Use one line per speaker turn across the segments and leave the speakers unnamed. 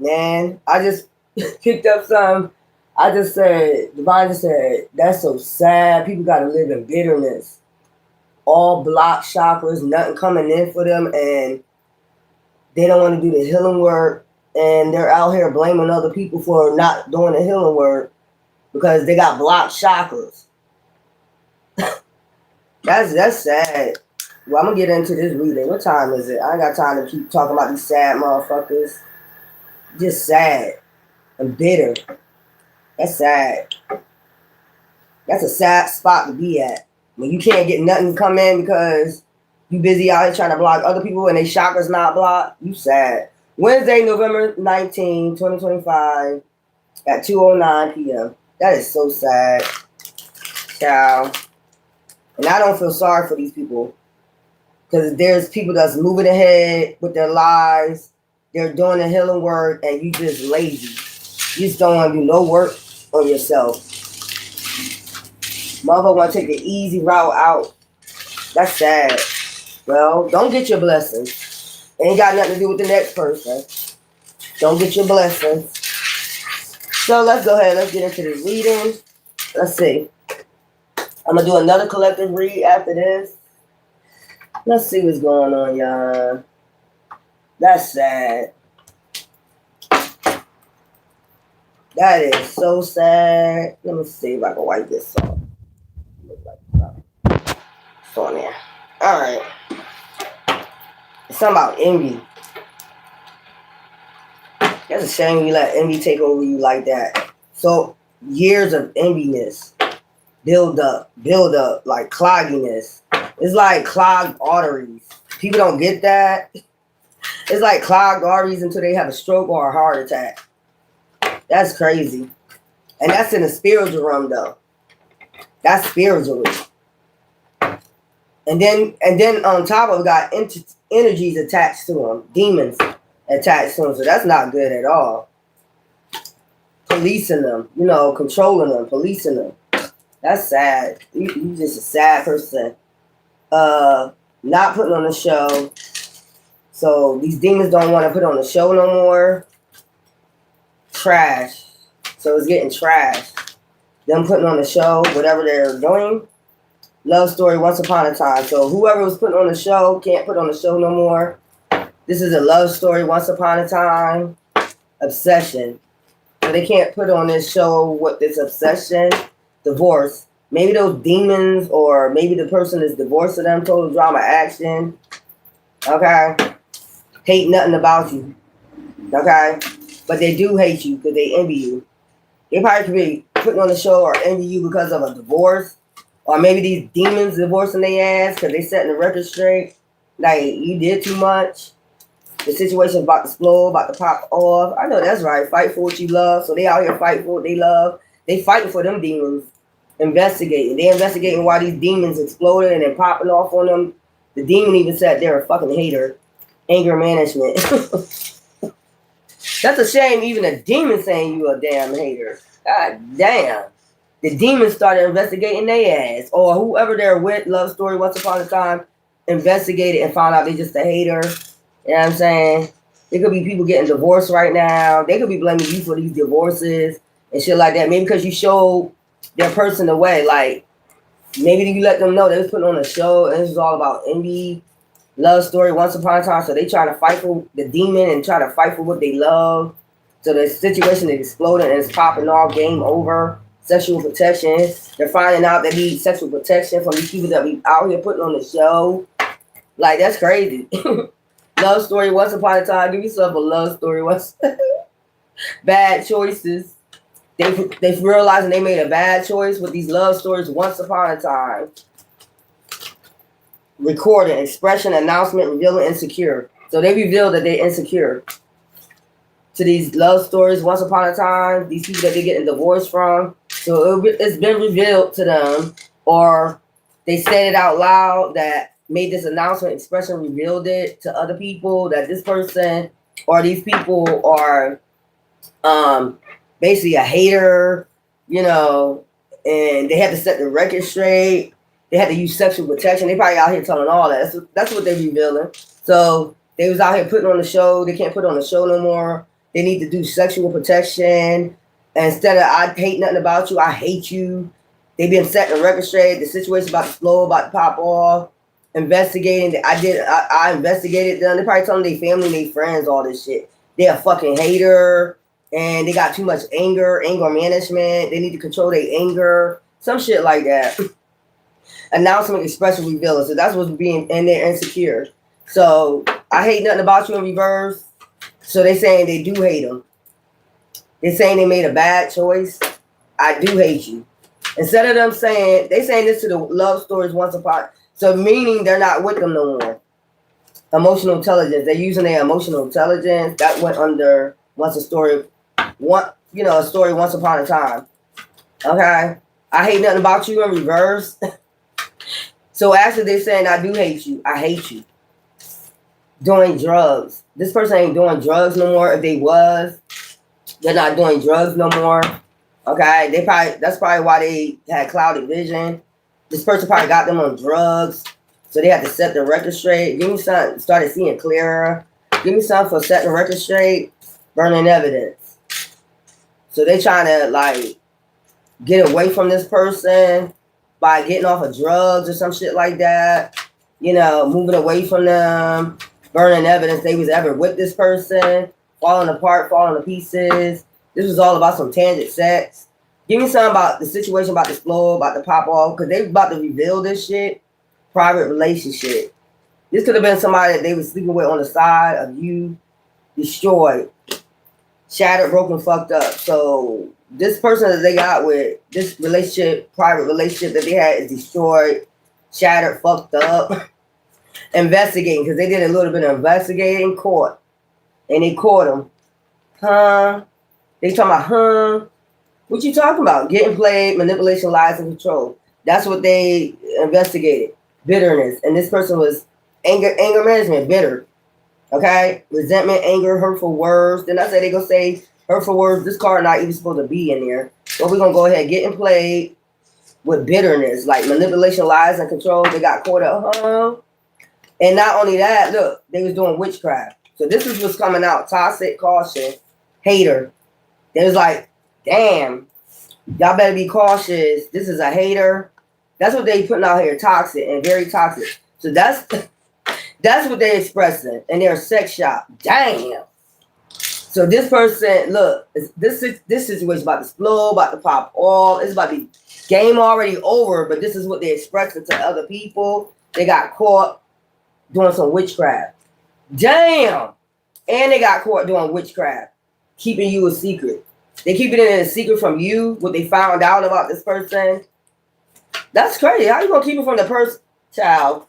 Man, I just picked up some. I just said, Divine just said, that's so sad. People got to live in bitterness. All block chakras, nothing coming in for them, and they don't want to do the healing work. And they're out here blaming other people for not doing the healing work because they got blocked chakras. That's sad. Well, I'm gonna get into this reading. What time is it? I ain't got time to keep talking about these sad motherfuckers. Just sad and bitter. That's sad. That's a sad spot to be at. When you can't get nothing to come in because you busy out here trying to block other people and they chakras not blocked, you sad. Wednesday, November 19, 2025 at 2:09 p.m. That is so sad. Ciao. And I don't feel sorry for these people because there's people that's moving ahead with their lives. They're doing the healing work and you just lazy. You just don't want to do no work on yourself. Motherfucker want to take the easy route out. That's sad. Well, don't get your blessings. Ain't got nothing to do with the next person. Don't get your blessings. So let's go ahead. Let's get into this reading. Let's see. I'm going to do another collective read after this. Let's see what's going on, y'all. That's sad. That is so sad. Let me see if I can wipe this off. It's on there. Alright. It's something about envy. That's a shame you let envy take over you like that. So, years of enviness. Build up, like clogginess. It's like clogged arteries. People don't get that. It's like clogged arteries until they have a stroke or a heart attack. That's crazy. And that's in the spiritual realm, though. That's spiritually. And then on top of it, got energies attached to them. Demons attached to them. So that's not good at all. Policing them. Controlling them. Policing them. That's sad. You just a sad person. Not putting on the show. So these demons don't want to put on the show no more. Trash. So it's getting trashed. Them putting on the show, whatever they're doing. Love story once upon a time. So whoever was putting on the show can't put on the show no more. This is a love story once upon a time. Obsession. So they can't put on this show what this obsession. Divorce. Maybe those demons or maybe the person is divorcing them. Total drama action. Okay. Hate nothing about you. Okay. But they do hate you because they envy you. They probably could be putting on the show or envy you because of a divorce. Or maybe these demons divorcing their ass because they setting the record straight. Like, you did too much. The situation's about to explode, about to pop off. I know that's right. Fight for what you love. So they out here fighting for what they love. They fighting for them demons. Investigating. They investigating why these demons exploded and then popping off on them. The demon even said they're a fucking hater. Anger management. That's a shame even a demon saying you a damn hater. God damn. The demons started investigating their ass. Or whoever they're with, love story, once upon a time, investigated and found out they just a hater. You know what I'm saying? There could be people getting divorced right now. They could be blaming you for these divorces and shit like that. Maybe because you showed their person the way. Like, maybe you let them know they was putting on a show and this is all about envy. Love story once upon a time. So they trying to fight for the demon and try to fight for what they love. So the situation is exploding and it's popping off. Game over. Sexual protection. They're finding out they need sexual protection from these people that be out here putting on the show. Like, that's crazy. Love story once upon a time. Give yourself a love story once. Bad choices. They realizing they made a bad choice with these love stories once upon a time. Recording, expression, announcement, revealing insecure. So they revealed that they're insecure. To these love stories once upon a time, these people that they're getting divorced from. So it's been revealed to them, or they said it out loud that made this announcement, expression, revealed it to other people that this person or these people are basically a hater, and they had to set the record straight. They had to use sexual protection. They probably out here telling all that. That's what they're revealing. So they was out here putting on the show. They can't put on the show no more. They need to do sexual protection. Instead of I hate nothing about you, I hate you. They been setting the record straight. The situation about to blow, about to pop off. Investigating. I investigated them. They probably telling their family and their friends all this shit. They a fucking hater. And they got too much anger management. They need to control their anger. Some shit like that. Announcement, expression, reveal. So that's what's being, and they're insecure. So I hate nothing about you in reverse. So they saying they do hate them. They're saying they made a bad choice. I do hate you. Instead of them saying, they saying this to the love stories once upon. So meaning they're not with them no more. Emotional intelligence. They're using their emotional intelligence. That went under a story once upon a time. Okay. I hate nothing about you in reverse. So after they're saying I do hate you, I hate you. Doing drugs. This person ain't doing drugs no more. If they was, they're not doing drugs no more. Okay, that's probably why they had clouded vision. This person probably got them on drugs, so they had to set the record straight. Give me something, started seeing clearer. Give me something for setting the record straight, burning evidence. So they trying to like get away from this person by getting off of drugs or some shit like that. You know, moving away from them, burning evidence they was ever with this person, falling apart, falling to pieces. This was all about some tangent sex. Give me something about the situation about to explode, about to pop off, because they about to reveal this shit. Private relationship. This could have been somebody that they was sleeping with on the side of you, destroyed, shattered, broken, fucked up. So this person that they got with, this relationship, private relationship that they had is destroyed, shattered, fucked up. Investigating, because they did a little bit of investigating, caught. And they caught them. Huh? They talking about, what you talking about? Getting played, manipulation, lies, and control. That's what they investigated. Bitterness. And this person was anger management, bitter. Okay? Resentment, anger, hurtful words. Then I say they gonna say hurtful words. This card not even supposed to be in there. So we're gonna go ahead getting played with bitterness, like manipulation, lies, and control. They got caught up, And not only that, look, they was doing witchcraft. So this is what's coming out. Toxic, caution, hater. They was like, damn, y'all better be cautious. This is a hater. That's what they putting out here, toxic and very toxic. So that's what they're expressing in their sex shop. Damn. So this person, look, this situation about to explode, about to pop off. It's about to be game already over, but this is what they're expressing to other people. They got caught doing some witchcraft. Damn. And they got caught doing witchcraft, keeping you a secret. They keeping it in a secret from you, what they found out about this person. That's crazy. How you gonna keep it from the person? Child.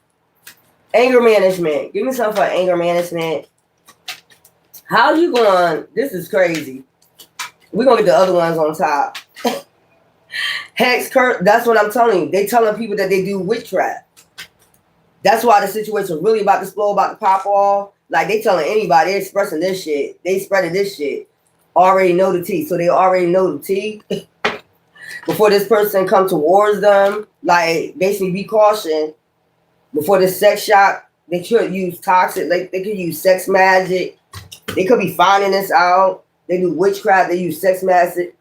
Anger management. Give me something for anger management. How you going? This is crazy. We're gonna get the other ones on top. Hex, curse. That's what I'm telling you. They telling people that they do witchcraft. That's why the situation really about to explode, about to pop off. Like they telling anybody, they expressing this shit. They spreading this shit. Already know the tea. So they already know the tea. Before this person come towards them, like basically be cautioned. Before this sex shop, they could use toxic, like they could use sex magic. They could be finding this out. They do witchcraft, they use sex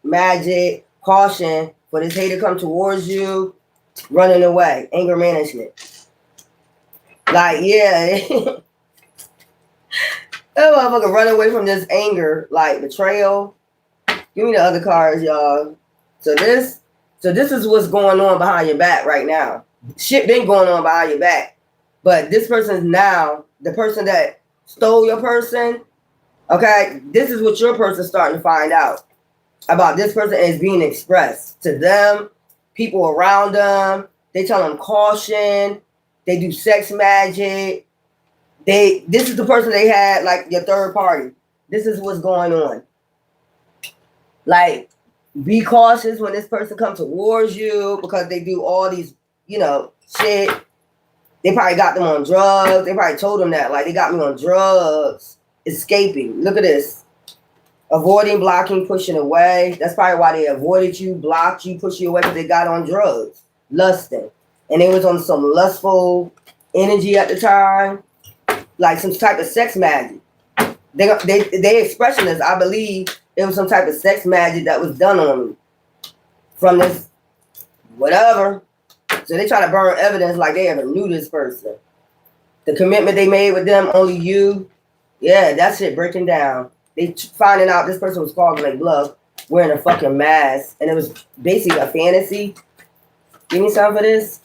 magic, caution for this hater come towards you, running away, anger management. Like, yeah. That motherfucker run away from this anger, like betrayal. Give me the other cards, y'all. So this is what's going on behind your back right now. Shit been going on behind your back. But this person's now, the person that stole your person, okay, this is what your person's starting to find out about this person is being expressed to them, people around them. They tell them caution. They do sex magic. This is the person they had, like your third party. This is what's going on. Like, be cautious when this person comes towards you because they do all these, shit. They probably got them on drugs. They probably told them that, like, they got me on drugs. Escaping. Look at this. Avoiding, blocking, pushing away. That's probably why they avoided you, blocked you, pushed you away because they got on drugs. Lusting. And they was on some lustful energy at the time. Like some type of sex magic. They expressing this. I believe it was some type of sex magic that was done on me from this whatever. So they try to burn evidence like they ever knew this person. The commitment they made with them, only you. Yeah, that shit breaking down. They finding out this person was calling their bluff, wearing a fucking mask, and it was basically a fantasy. Give me some for this.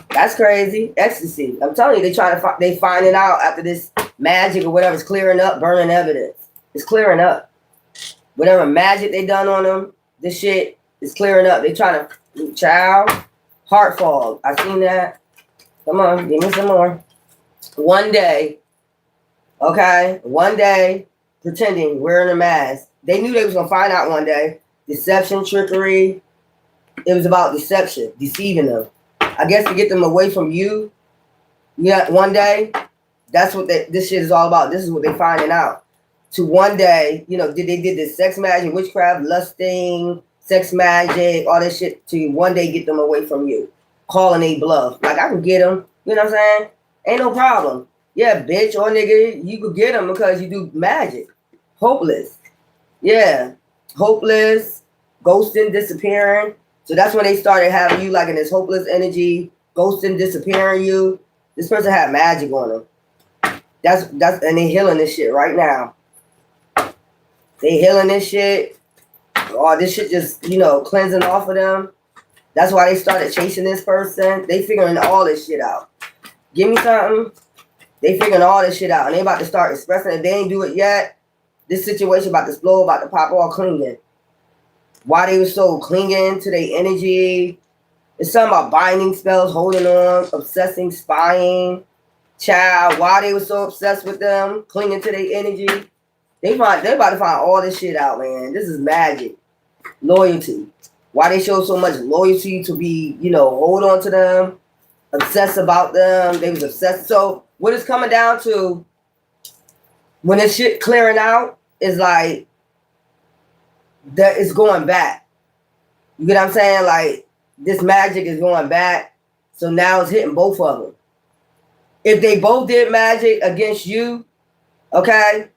That's crazy. Ecstasy. I'm telling you, they finding out after this magic or whatever is clearing up, burning evidence. It's clearing up. Whatever magic they done on them, this shit is clearing up. They trying to, child, heart fog. I seen that. Come on, give me some more. One day, okay, one day, pretending, wearing a mask. They knew they was gonna find out one day. Deception, trickery. It was about deception, deceiving them. I guess to get them away from you. Yeah, one day. That's what this shit is all about. This is what they finding out. To one day, you know, they did this sex magic, witchcraft, lusting, sex magic, all this shit to one day get them away from you. Calling a bluff. Like, I can get them. You know what I'm saying? Ain't no problem. Yeah, bitch or nigga, you could get them because you do magic. Hopeless. Yeah. Hopeless, ghosting, disappearing. So that's when they started having you like in this hopeless energy, ghosting, disappearing you. This person had magic on them. That's and they healing this shit right now. They healing this shit. Oh, this shit just, you know, cleansing off of them. That's why they started chasing this person. They figuring all this shit out. Give me something. They figuring all this shit out. And they about to start expressing it. They ain't do it yet. This situation about to explode, about to pop all clinging. Why they were so clinging to their energy. It's something about binding spells, holding on, obsessing, spying. Child, why they were so obsessed with them, clinging to their energy. They about to find all this shit out, man. This is magic. Loyalty. Why they show so much loyalty to be, you know, hold on to them, obsess about them. They was obsessed. So what it's coming down to, when this shit clearing out, is like, that it's going back. You get what I'm saying? Like, this magic is going back. So now it's hitting both of them. If they both did magic against you, okay,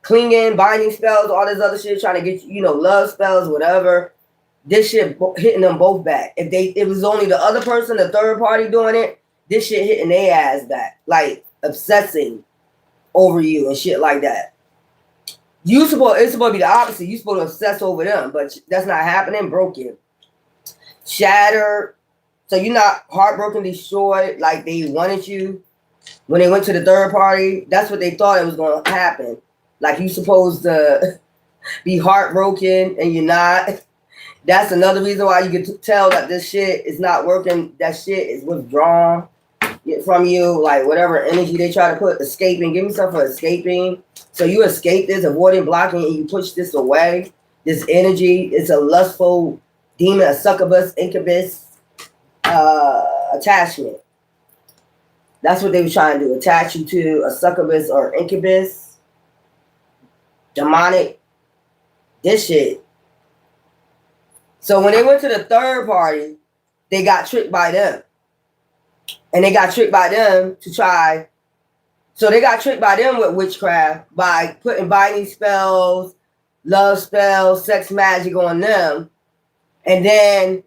clinging, binding spells, all this other shit, trying to get you know, love spells, whatever, this shit hitting them both back. If it was only the other person, the third party doing it, this shit hitting their ass back. Like, obsessing over you and shit like that. It's supposed to be the opposite. You supposed to obsess over them, but that's not happening. Broken. Shattered. So you're not heartbroken, destroyed, like they wanted you. When they went to the third party, that's what they thought it was going to happen. Like, you supposed to be heartbroken and you're not. That's another reason why you can tell that this shit is not working. That shit is withdrawn from you. Like, whatever energy they try to put, escaping. Give me something for escaping. So you escape this, avoiding, blocking, and you push this away. This energy, it's a lustful demon, a succubus, incubus attachment. That's what they were trying to do. Attach you to a succubus or incubus. Demonic. This shit. So when they went to the third party, they got tricked by them. And they got tricked by them to try. So they got tricked by them with witchcraft by putting binding spells, love spells, sex magic on them. And then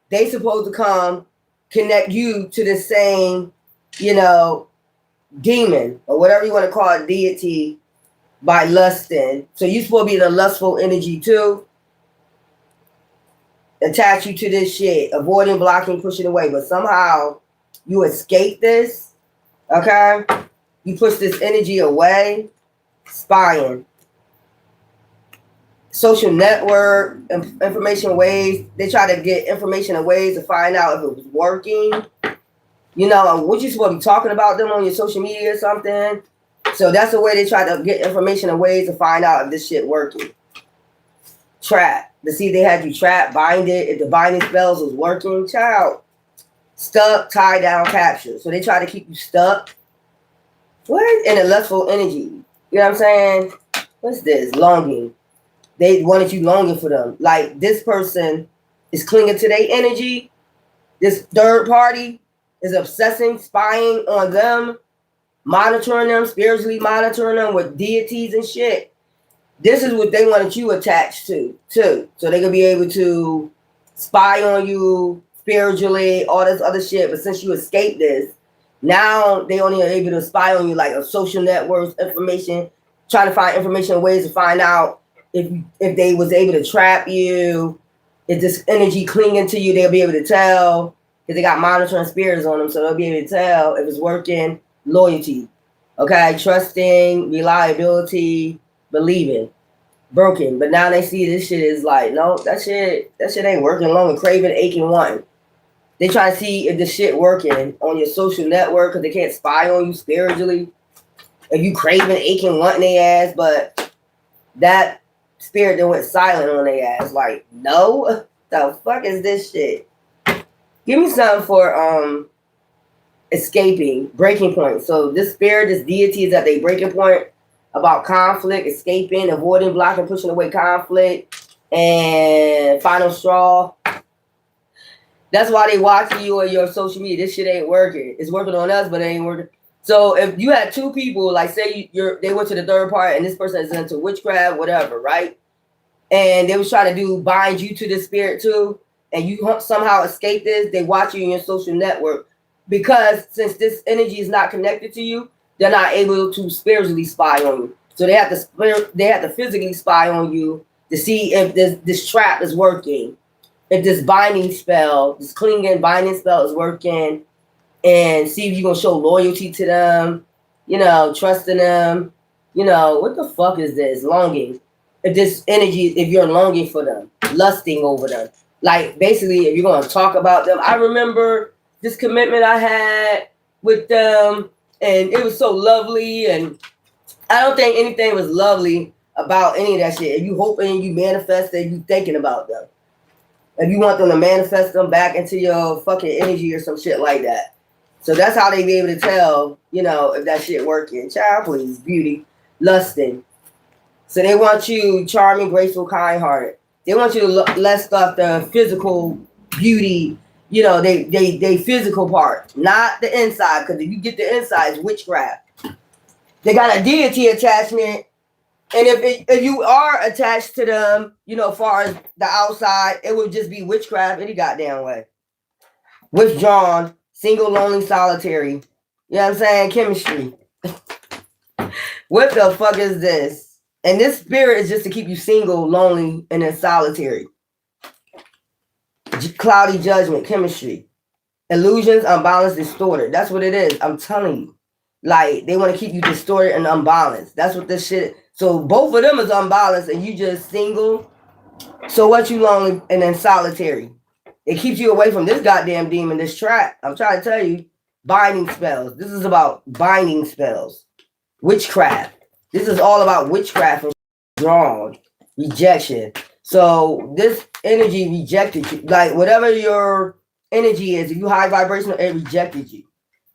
they supposed to come connect you to the same, you know, demon or whatever you want to call it, deity, by lusting. So you supposed to be the lustful energy too. Attach you to this shit, avoiding, blocking, pushing away. But somehow you escape this, okay? You push this energy away, spying. Social network, information ways. They try to get information and ways to find out if it was working. You know, what you supposed to be talking about them on your social media or something. So that's the way they try to get information and ways to find out if this shit working. Trap. To see if they had you trapped, bind it. If the binding spells was working, child. Stuck, tied down, captured. So they try to keep you stuck. What? In a lustful energy. You know what I'm saying? What's this? Longing. They wanted you longing for them. Like, this person is clinging to their energy. This third party is obsessing, spying on them, monitoring them, spiritually monitoring them with deities and shit. This is what they wanted you attached to, too. So they could be able to spy on you spiritually, all this other shit. But since you escaped this, now they only are able to spy on you like a social networks, information, trying to find information, ways to find out if they was able to trap you, if this energy clinging to you, they'll be able to tell. Because they got monitoring spirits on them, so they'll be able to tell if it's working. Loyalty, okay, trusting, reliability, believing, broken. But now they see this shit is like, no, that shit ain't working. Long and craving, aching, wanting. They try to see if this shit working on your social network because they can't spy on you spiritually. If you craving, aching, wanting their ass, but that spirit that went silent on their ass, like, no, the fuck is this shit? Give me something for escaping, breaking point. So this spirit, this deity is at their breaking point about conflict, escaping, avoiding, blocking, pushing away conflict, and final straw. That's why they watching you on your social media. This shit ain't working. It's working on us, but it ain't working. So if you had two people, like say they went to the third part and this person is into witchcraft, whatever, right? And they was trying to bind you to the spirit too, and you somehow escape this, they watch you in your social network. Because since this energy is not connected to you, they're not able to spiritually spy on you. So they have to physically spy on you to see if this trap is working, if this binding spell, this clinging binding spell is working, and see if you're gonna show loyalty to them, trusting them. What the fuck is this? Longing. If this energy, if you're longing for them, lusting over them. Like basically if you're gonna talk about them. I remember this commitment I had with them, and it was so lovely, and I don't think anything was lovely about any of that shit. If you hoping, you manifest it, you thinking about them. If you want them to manifest them back into your fucking energy or some shit like that. So that's how they be able to tell, if that shit working. Child, please, beauty, lusting. So they want you charming, graceful, kind-hearted. They want you to lust off the physical beauty, they physical part, not the inside. Because if you get the inside, it's witchcraft. They got a deity attachment, and if you are attached to them, as far as the outside, it would just be witchcraft any goddamn way. Withdrawn, single, lonely, solitary. You know what I'm saying? Chemistry. What the fuck is this? And this spirit is just to keep you single, lonely, and then solitary. Cloudy judgment, chemistry. Illusions, unbalanced, distorted. That's what it is. I'm telling you. Like, they want to keep you distorted and unbalanced. That's what this shit is. So both of them is unbalanced and you just single. So what, you lonely and then solitary. It keeps you away from this goddamn demon, this trap. I'm trying to tell you. Binding spells. This is about binding spells. Witchcraft. This is all about witchcraft and drawn. Rejection. So this energy rejected you. Like whatever your energy is, if you high vibrational, it rejected you.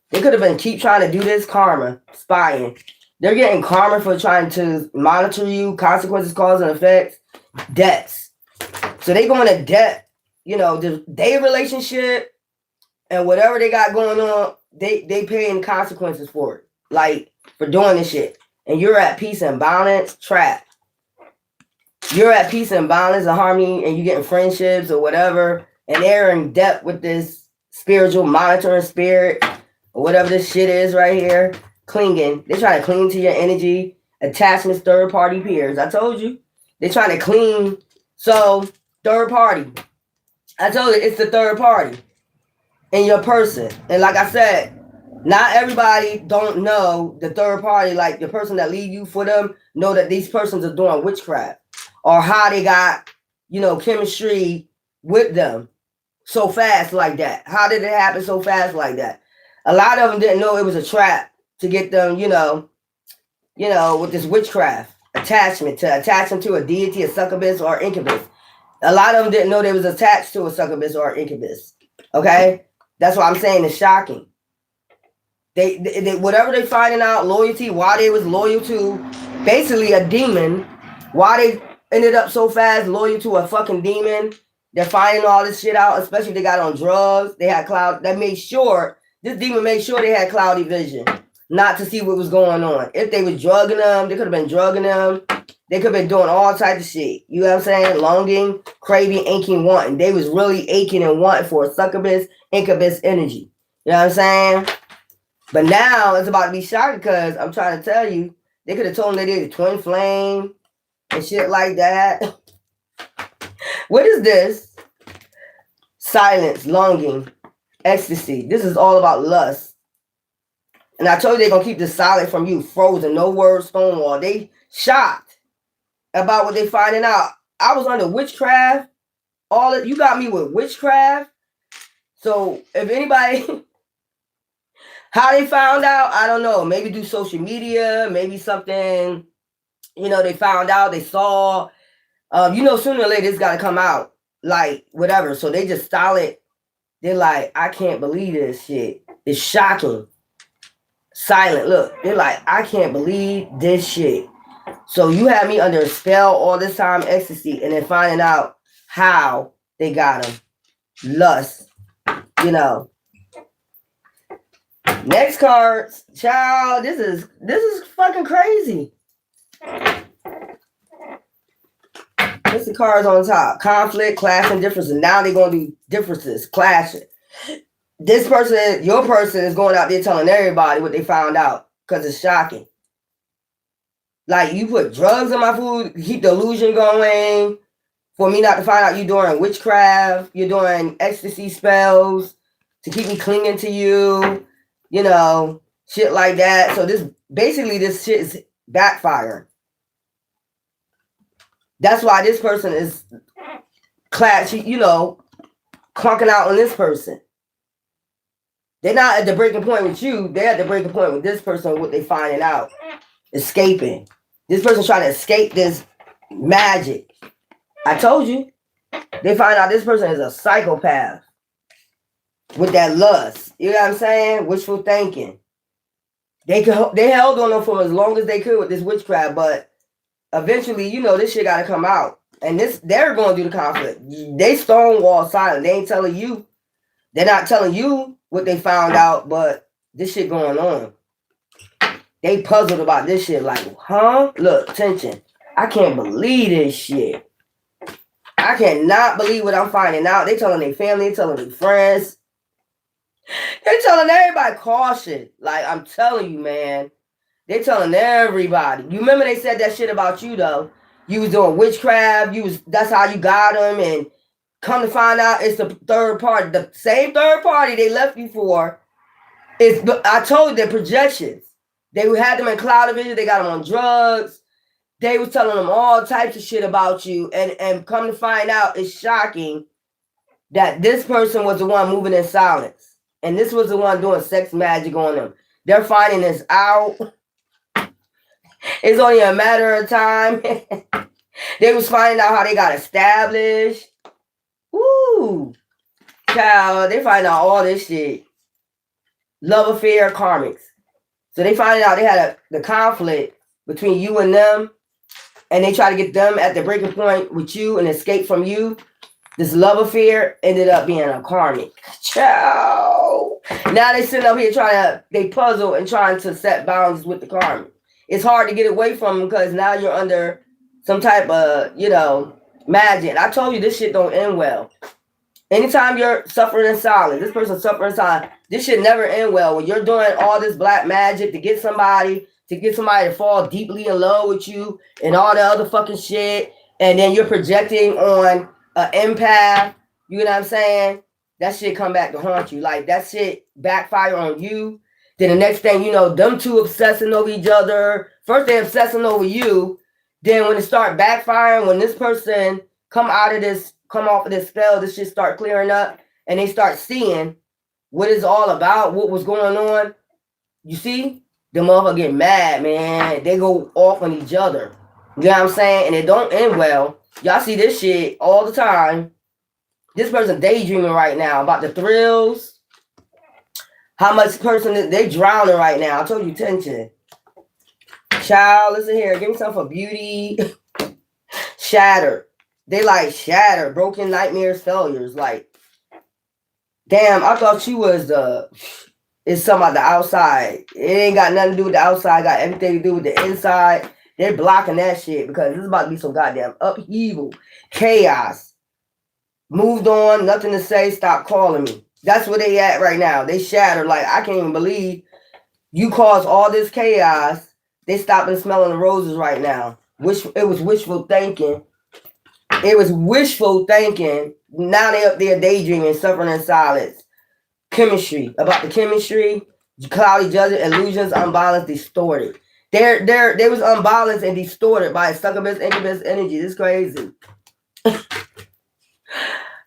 They could have been keep trying to do this karma, spying. They're getting karma for trying to monitor you, consequences, cause and effects, debts. So they going to debt, their relationship and whatever they got going on, they paying consequences for it. Like for doing this shit. And you're at peace and balance, trap. You're at peace and balance and harmony, and you getting friendships or whatever, and they're in depth with this spiritual monitoring spirit or whatever this shit is right here. Clinging. They're trying to cling to your energy. Attachments, third party peers. I told you. They're trying to cling. So, third party. I told you, it's the third party in your person. And like I said, not everybody don't know the third party, like the person that leave you for them, know that these persons are doing witchcraft or how they got, chemistry with them so fast like that. How did it happen so fast like that? A lot of them didn't know it was a trap to get them, with this witchcraft attachment, to attach them to a deity, a succubus or incubus. A lot of them didn't know they was attached to a succubus or incubus. Okay? That's why I'm saying it's shocking. They whatever they finding out, loyalty, why they was loyal to basically a demon, why they ended up so fast loyal to a fucking demon. They're finding all this shit out, especially if they got on drugs. They had this demon made sure they had cloudy vision. not to see what was going on. If they was drugging them, they could have been drugging them. They could have been doing all types of shit. You know what I'm saying? Longing, craving, aching, wanting. They was really aching and wanting for succubus, incubus energy. You know what I'm saying? But now it's about to be shocking because I'm trying to tell you, they could have told them they did a twin flame and shit like that. What is this? Silence, longing, ecstasy. This is all about lust. And I told you they're going to keep this silent from you. Frozen, no words, stonewall. They shocked about what they finding out. I was under witchcraft. You got me with witchcraft. So if anybody, how they found out, I don't know. Maybe do social media, maybe something, they found out, they saw. Sooner or later it's got to come out, like whatever. So they just silent. They're like, I can't believe this shit. It's shocking. Silent. Look, they're like, I can't believe this shit. So you had me under a spell all this time, ecstasy, and then finding out how they got them. Lust. Next cards, child. This is fucking crazy. What's the cards on top? Conflict, clash, and differences. Now they're gonna do differences, clashing. This person, your person, is going out there telling everybody what they found out because it's shocking. Like, you put drugs in my food, keep the illusion going. For me not to find out you're doing witchcraft, you're doing ecstasy spells to keep me clinging to you, shit like that. So this shit is backfire. That's why this person is clunking out on this person. They're not at the breaking point with you. They're at the breaking point with this person, what they finding out. Escaping. This person's trying to escape this magic. I told you. They find out this person is a psychopath with that lust. You know what I'm saying? Wishful thinking. They held on them for as long as they could with this witchcraft, but eventually, this shit got to come out. And they're going to do the conflict. They stonewall silent. They ain't telling you. They're not telling you what they found out, but this shit going on. They puzzled about this shit like, huh? Look, tension. I can't believe this shit. I cannot believe what I'm finding out. They telling their family, they telling their friends. They telling everybody caution. Like, I'm telling you, man. They telling everybody. You remember they said that shit about you, though. You was doing witchcraft. That's how you got them. And come to find out, it's the third party. The same third party they left you for. I told you, they're projections. They had them in cloud vision. They got them on drugs. They was telling them all types of shit about you. And come to find out, it's shocking that this person was the one moving in silence. And this was the one doing sex magic on them. They're finding this out. It's only a matter of time. They was finding out how they got established. Woo! Child, they find out all this shit. Love affair, karmics. So they find out they had the conflict between you and them. And they try to get them at the breaking point with you and escape from you. This love affair ended up being a karmic. Ciao. Now they sitting up here they puzzle and trying to set boundaries with the karmic. It's hard to get away from them because now you're under some type of, magic. I told you this shit don't end well. Anytime you're suffering in silence, this person's suffering in silence, this shit never end well. When you're doing all this black magic to get somebody to fall deeply in love with you and all the other fucking shit, and then you're projecting on an empath, you know what I'm saying? That shit come back to haunt you. Like, that shit backfire on you. Then the next thing you know, them two obsessing over each other. First they're obsessing over you. Then when it start backfiring, when this person come off of this spell, this shit start clearing up, and they start seeing what it's all about, what was going on. You see? The motherfucker get mad, man. They go off on each other. You know what I'm saying? And it don't end well. Y'all see this shit all the time. This person daydreaming right now about the thrills. How much person they drowning right now. I told you tension. Child, listen here. Give me something for beauty. Shattered. They like shattered. Broken nightmares, failures. Like, damn, I thought you was the It's something about the outside. It ain't got nothing to do with the outside. Got everything to do with the inside. They're blocking that shit because it's about to be some goddamn upheaval, chaos. Moved on, nothing to say. Stop calling me. That's where they at right now. They shattered. Like, I can't even believe you caused all this chaos. They stopping smelling the roses right now. It was wishful thinking. It was wishful thinking. Now they up there daydreaming, suffering in silence. Chemistry. About the chemistry. Cloudy judgment, illusions, unbalanced, distorted. They was unbalanced and distorted by succubus, incubus energy. This is crazy.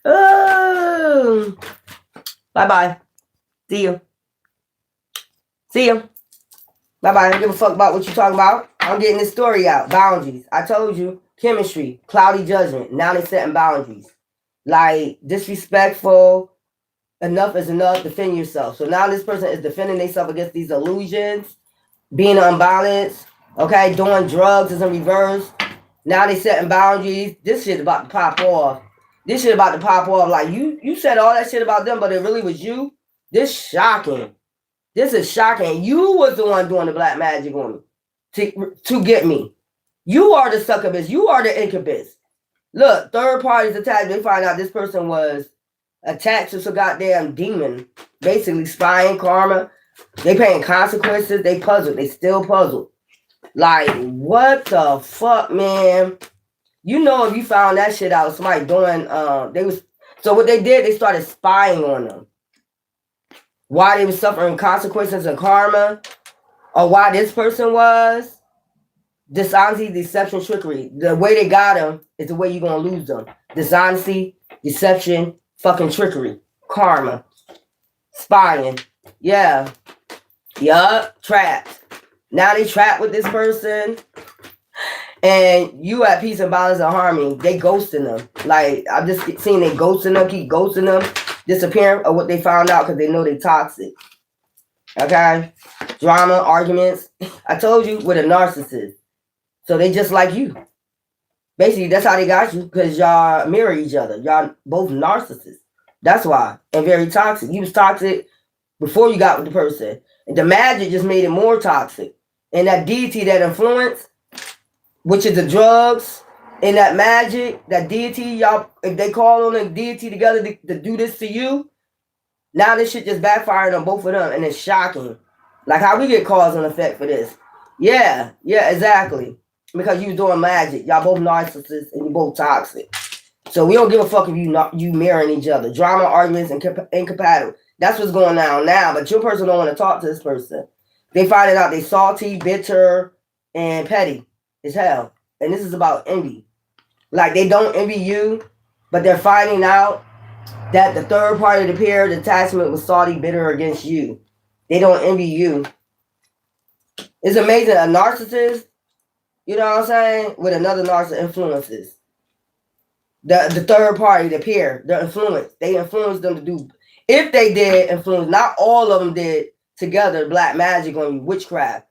Oh. Bye-bye. See you. See you. Bye-bye. I don't give a fuck about what you talking about. I'm getting this story out. Boundaries. I told you. Chemistry. Cloudy judgment. Now they setting boundaries. Like, disrespectful. Enough is enough. Defend yourself. So now this person is defending themselves against these illusions. Being unbalanced. Okay? Doing drugs is in reverse. Now they setting boundaries. This shit about to pop off. This shit about to pop off. Like, you said all that shit about them, but it really was you. This shocking. This is shocking. You was the one doing the black magic on me to get me. You are the succubus. You are the incubus. Look, third parties attached. They find out this person was attached to some goddamn demon. Basically, spying, karma. They paying consequences. They puzzled. They still puzzled. Like, what the fuck, man? You know, if you found that shit out, somebody doing, so what they did, they started spying on them. Why they were suffering consequences and karma, or why this person was. Dishonesty, deception, trickery. The way they got them is the way you're going to lose them. Dishonesty, deception, fucking trickery, karma, spying. Yeah. Yup, trapped. Now they trapped with this person. And you at peace and balance and harmony. They ghosting them. Like, I'm just seeing they ghosting them, keep ghosting them, disappearing, or what they found out because they know they toxic. Okay? Drama, arguments. I told you, with a narcissist. So they just like you. Basically, that's how they got you, because y'all mirror each other. Y'all both narcissists. That's why. And very toxic. You was toxic before you got with the person. And the magic just made it more toxic. And that deity, that influence, which is the drugs and that magic, that deity, y'all, if they call on a deity together to do this to you, now this shit just backfired on both of them, and it's shocking. Like how we get cause and effect for this. Yeah, exactly. Because you doing magic. Y'all both narcissists and you both toxic. So we don't give a fuck if you mirroring each other. Drama, arguments, and incompatible. That's what's going on now. But your person don't want to talk to this person. They find it out they salty, bitter, and petty as hell. And this is about envy. Like they don't envy you, but they're finding out that the third party of the pair, the attachment, was salty, bitter against you. They don't envy you. It's amazing. A narcissist, you know what I'm saying, with another narcissist influences. The third party, the pair, the influence. They influence them to do. If they did influence, not all of them did together black magic on you, witchcraft.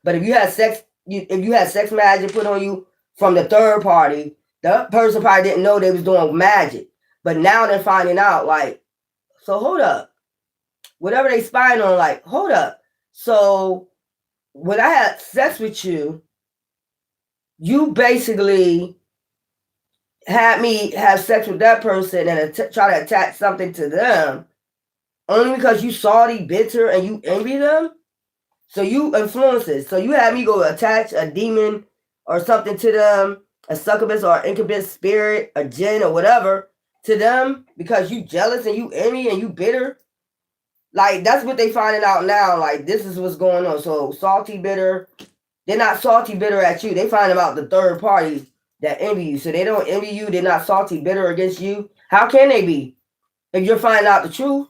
But if you had sex magic put on you from the third party, the person probably didn't know they was doing magic. But now they're finding out, like, so hold up. Whatever they spying on, like, hold up. So when I had sex with you, you basically had me have sex with that person and try to attach something to them only because you salty, bitter, and you envy them. So you influences. So you had me go attach a demon or something to them, a succubus or incubus spirit, a jinn or whatever to them because you jealous and you envy and you bitter. Like that's what they finding out now. Like this is what's going on. So salty, bitter. They're not salty, bitter at you. They find about the third party that envy you. So they don't envy you. They're not salty, bitter against you. How can they be? If you're finding out the truth,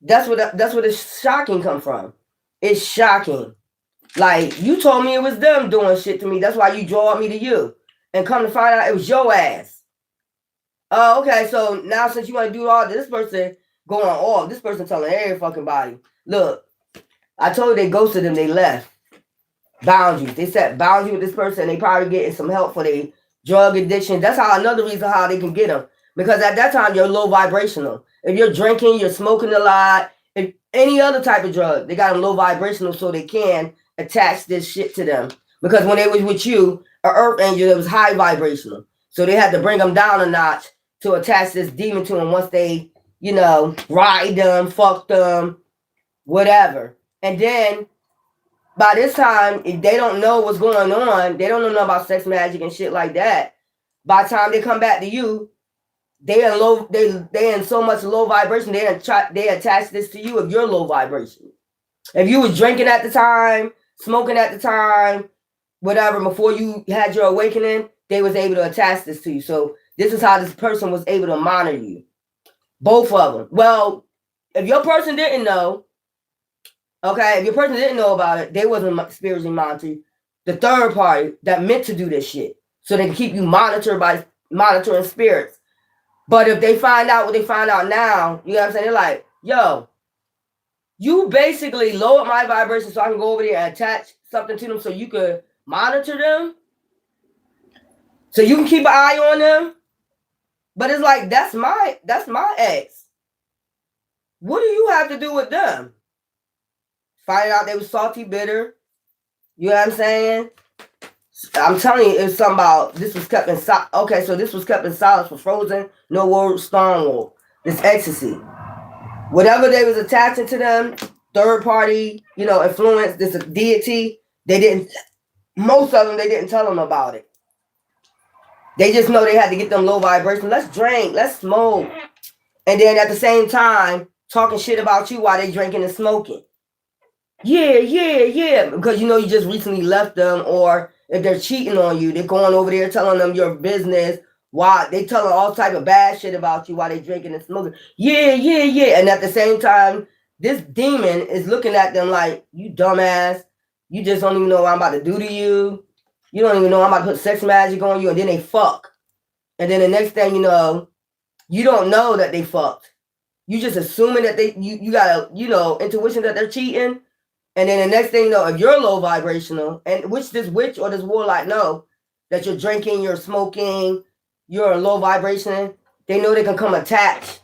that's what the shocking come from. It's shocking. Like, you told me it was them doing shit to me. That's why you drawed me to you. And come to find out it was your ass. Oh, okay. So now since you want to do all this person going off, this person telling every fucking body, look, I told you they ghosted them, they left. Boundaries. They set boundaries with this person. They probably getting some help for their drug addiction. That's how another reason how they can get them. Because at that time, you're low vibrational. If you're drinking, you're smoking a lot, any other type of drug. They got them low vibrational so they can attach this shit to them. Because when they was with you, an earth angel, it was high vibrational. So they had to bring them down a notch to attach this demon to them once they, ride them, fuck them, whatever. And then by this time, if they don't know what's going on, they don't know nothing about sex magic and shit like that. By the time they come back to you, they in so much low vibration, they attach this to you if you're low vibration. If you was drinking at the time, smoking at the time, whatever, before you had your awakening, they was able to attach this to you. So this is how this person was able to monitor you. Both of them. Well, if your person didn't know, okay, if your person didn't know about it, they wasn't spiritually monitoring. The third party that meant to do this shit. So they can keep you monitored by monitoring spirits. But if they find out what they find out now, you know what I'm saying? They're like, yo, you basically lowered my vibration so I can go over there and attach something to them so you could monitor them. So you can keep an eye on them. But it's like, that's my ex. What do you have to do with them? Find out they were salty, bitter. You know what I'm saying? I'm telling you, it's something about this was kept in silence. Okay, so this was kept in silence for Frozen, No Word, Stonewall. This ecstasy. Whatever they was attaching to them, third party, influence, this deity, most of them, they didn't tell them about it. They just know they had to get them low vibration. Let's drink, let's smoke. And then at the same time, talking shit about you while they drinking and smoking. Yeah. Because you just recently left them, or if they're cheating on you, they're going over there telling them your business. Why they telling all type of bad shit about you while they drinking and smoking. Yeah. And at the same time, this demon is looking at them like, you dumbass. You just don't even know what I'm about to do to you. You don't even know I'm about to put sex magic on you, and then they fuck. And then the next thing you know, you don't know that they fucked. You just assuming that you got a, intuition that they're cheating. And then the next thing you know, if you're low vibrational, and which this witch or this warlock know that you're drinking, you're smoking, you're low vibration, they know they can come attach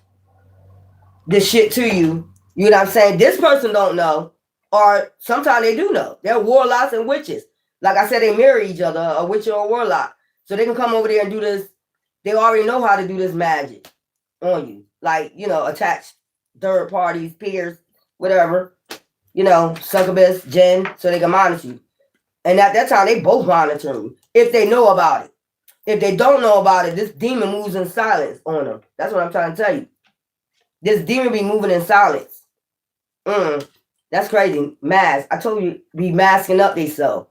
this shit to you. You know what I'm saying? This person don't know, or sometimes they do know. They're warlocks and witches. Like I said, they marry each other, a witch or a warlock. So they can come over there and do this. They already know how to do this magic on you. Like, attach third parties, peers, whatever. Succubus, jinn, so they can monitor you. And at that time, they both monitor you if they know about it. If they don't know about it, this demon moves in silence on them. That's what I'm trying to tell you. This demon be moving in silence. That's crazy. Mask. I told you, be masking up themselves.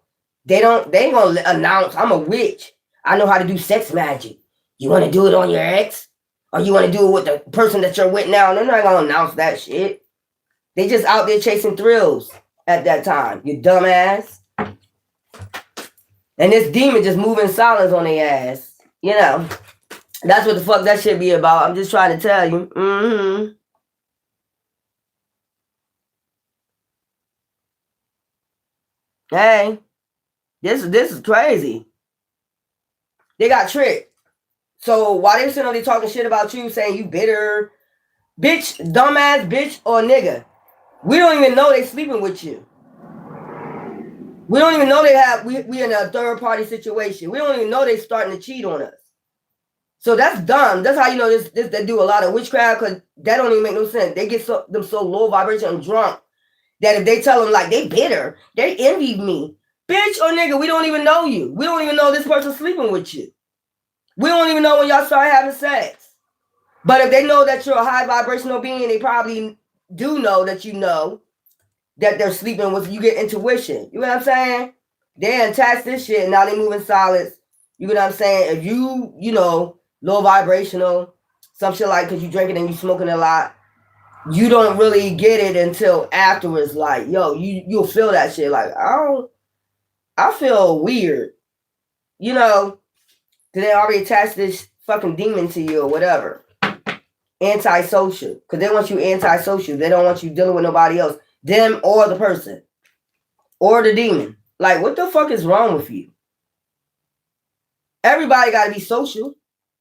They ain't gonna announce, I'm a witch. I know how to do sex magic. You want to do it on your ex? Or you want to do it with the person that you're with now? They're not gonna announce that shit. They just out there chasing thrills at that time. You dumbass. And this demon just moving silence on their ass. That's what the fuck that shit be about. I'm just trying to tell you. Hey, this is crazy. They got tricked. So while they sitting on there talking shit about you, saying you bitter, bitch, dumbass, bitch, or nigga, we don't even know they sleeping with you. We don't even know we in a third party situation. We don't even know they starting to cheat on us. So that's dumb. That's how you know this they do a lot of witchcraft, because that don't even make no sense. They get so low vibration and drunk that if they tell them like they bitter, they envy me. Bitch or nigga, we don't even know you. We don't even know this person sleeping with you. We don't even know when y'all start having sex. But if they know that you're a high vibrational being, they probably do know that that they're sleeping with you. Get intuition. You know what I'm saying? They attach this shit and now they move in silence. You know what I'm saying? If you, low vibrational, some shit like because you drinking and you smoking a lot, you don't really get it until afterwards. Like, yo, you'll feel that shit. Like, I feel weird. Because they already attached this fucking demon to you or whatever. Antisocial. Because they want you antisocial. They don't want you dealing with nobody else. Them or the person. Or the demon. Like, what the fuck is wrong with you? Everybody got to be social.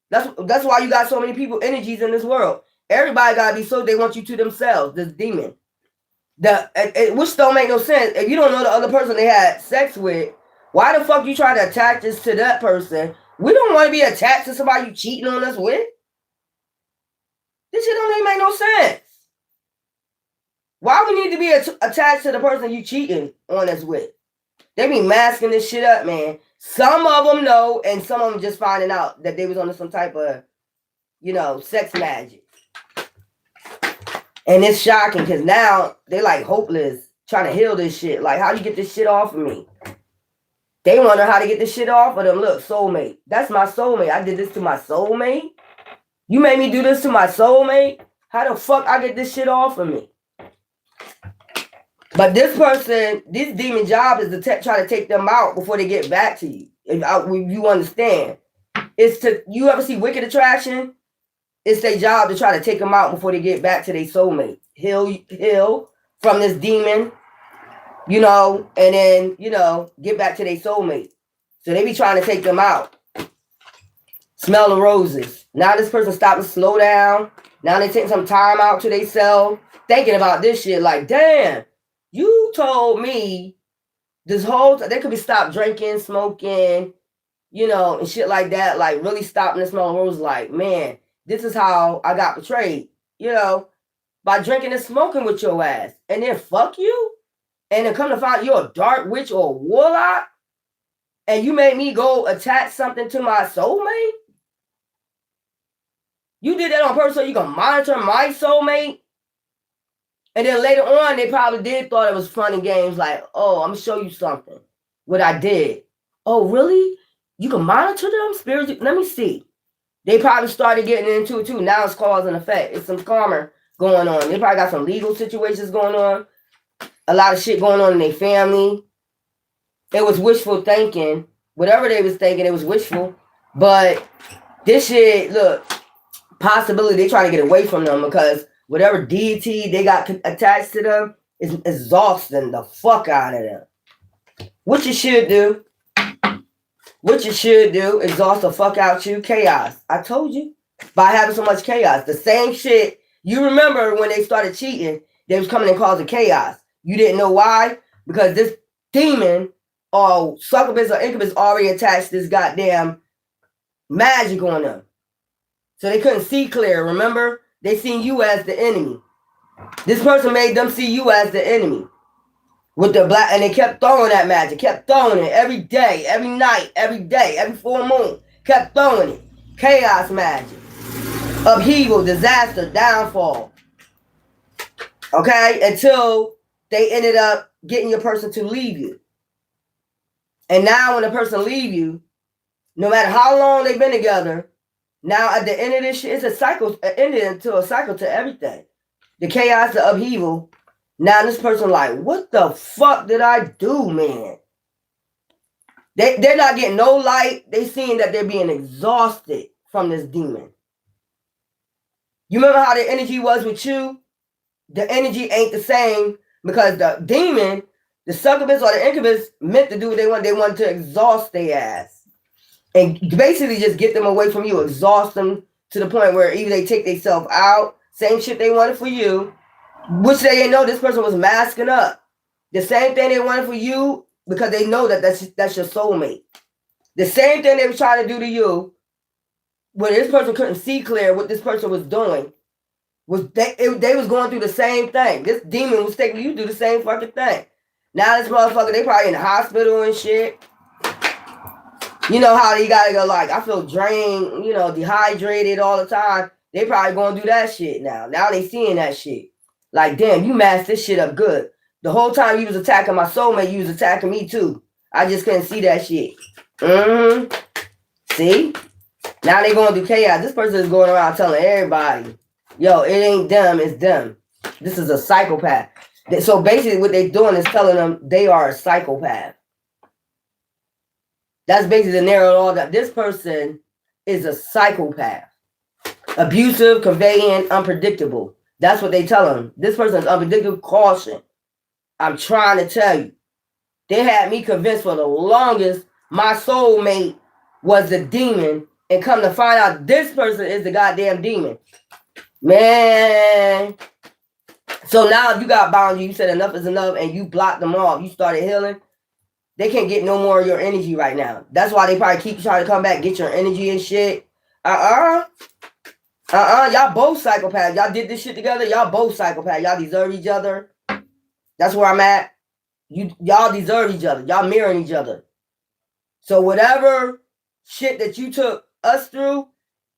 That's why you got so many people, energies in this world. Everybody got to be social. They want you to themselves, this demon. Which don't make no sense. If you don't know the other person they had sex with, why the fuck you trying to attach this to that person? We don't want to be attached to somebody you cheating on us with. This shit don't even make no sense. Why we need to be attached to the person you cheating on us with? They be masking this shit up, man. Some of them know, and some of them just finding out that they was on some type of, sex magic. And it's shocking because now they like hopeless, trying to heal this shit. Like, how do you get this shit off of me? They wonder how to get this shit off of them. Look, soulmate. That's my soulmate. I did this to my soulmate. You made me do this to my soulmate. How the fuck I get this shit off of me? But this person, this demon job is to try to take them out before they get back to you. If you understand. You ever see Wicked Attraction? It's their job to try to take them out before they get back to their soulmate. Heal from this demon, and then, get back to their soulmate. So they be trying to take them out. Smell the roses. Now this person stopped to slow down. Now they take some time out to themselves, thinking about this shit like, damn, you told me this whole time they could be stopped drinking, smoking, and shit like that. Like really stopping to smell the roses. Like, man, this is how I got betrayed, by drinking and smoking with your ass. And then fuck you. And then come to find you're a dark witch or a warlock. And you made me go attach something to my soulmate. You did that on purpose so you can monitor my soulmate. And then later on, they probably did thought it was fun and games. Like, oh, I'm going to show you something. What I did. Oh, really? You can monitor them? Spiritually? Let me see. They probably started getting into it too. Now it's cause and effect. It's some karma going on. They probably got some legal situations going on. A lot of shit going on in their family. It was wishful thinking. Whatever they was thinking, it was wishful. But this shit, look, possibility they trying to get away from them because whatever deity they got attached to them is exhausting the fuck out of them. What you should do, exhaust the fuck out you, chaos. I told you, by having so much chaos. The same shit, you remember when they started cheating, they was coming and causing chaos. You didn't know why? Because this demon or succubus or incubus already attached this goddamn magic on them. So they couldn't see clear, remember? They seen you as the enemy. This person made them see you as the enemy. With the black, and they kept throwing that magic, kept throwing it every day, every night, every day, every full moon. Kept throwing it. Chaos magic. Upheaval, disaster, downfall. Okay? Until they ended up getting your person to leave you. And now when the person leave you, no matter how long they've been together, now at the end of this shit, it's a cycle, ended into a cycle to everything. The chaos, the upheaval. Now this person like, what the fuck did I do, man? They're not getting no light. They seeing that they're being exhausted from this demon. You remember how the energy was with you? The energy ain't the same because the demon, the succubus or the incubus meant to do what they want. They wanted to exhaust their ass. And basically just get them away from you, exhaust them to the point where either they take themselves out, same shit they wanted for you, which they didn't know this person was masking up. The same thing they wanted for you because they know that that's your soulmate. The same thing they were trying to do to you when this person couldn't see clear what this person was doing. Was they was going through the same thing. This demon was taking you do the same fucking thing. Now this motherfucker, they probably in the hospital and shit. You know how you gotta go like, I feel drained, dehydrated all the time. They probably gonna do that shit now. Now they seeing that shit. Like, damn, you masked this shit up good. The whole time you was attacking my soulmate, you was attacking me too. I just couldn't see that shit. See? Now they going through chaos. This person is going around telling everybody, yo, it ain't them, it's them. This is a psychopath. So basically what they're doing is telling them they are a psychopath. That's basically the narrow all that. This person is a psychopath. Abusive, conveying, unpredictable. That's what they tell them. This person is unpredictable. Caution. I'm trying to tell you. They had me convinced for the longest my soulmate was the demon. And come to find out this person is the goddamn demon. Man. So now if you got boundaries, you said enough is enough, and you blocked them off, you started healing, they can't get no more of your energy right now. That's why they probably keep trying to come back, get your energy and shit. Y'all both psychopaths. Y'all did this shit together. Y'all both psychopaths. Y'all deserve each other. That's where I'm at. Y'all deserve each other. Y'all mirroring each other. So whatever shit that you took us through,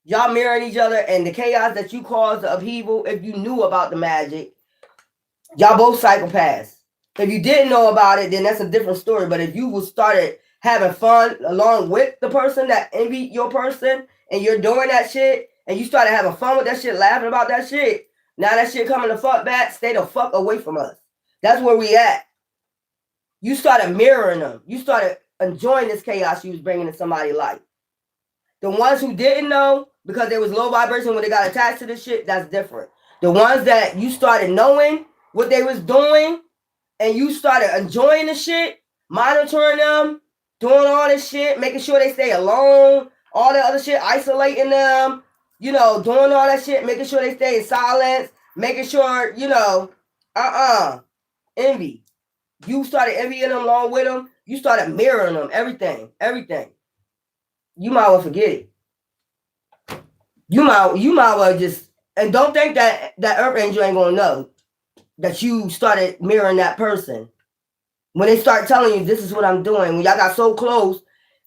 y'all mirroring each other, and the chaos that you caused, the upheaval, if you knew about the magic, y'all both psychopaths. If you didn't know about it, then that's a different story. But if you started having fun along with the person that envied your person, and you're doing that shit, and you started having fun with that shit, laughing about that shit, now that shit coming the fuck back, stay the fuck away from us. That's where we at. You started mirroring them. You started enjoying this chaos you was bringing to somebody's life. The ones who didn't know, because they was low vibration when they got attached to this shit, that's different. The ones that you started knowing what they was doing, and you started enjoying the shit, monitoring them, doing all this shit, making sure they stay alone, all that other shit, isolating them, doing all that shit, making sure they stay in silence, making sure, envy. You started envying them along with them. You started mirroring them, everything. You might well forget it. You might well just, and don't think that Earth Angel ain't gonna know that you started mirroring that person. When they start telling you, this is what I'm doing, when y'all got so close,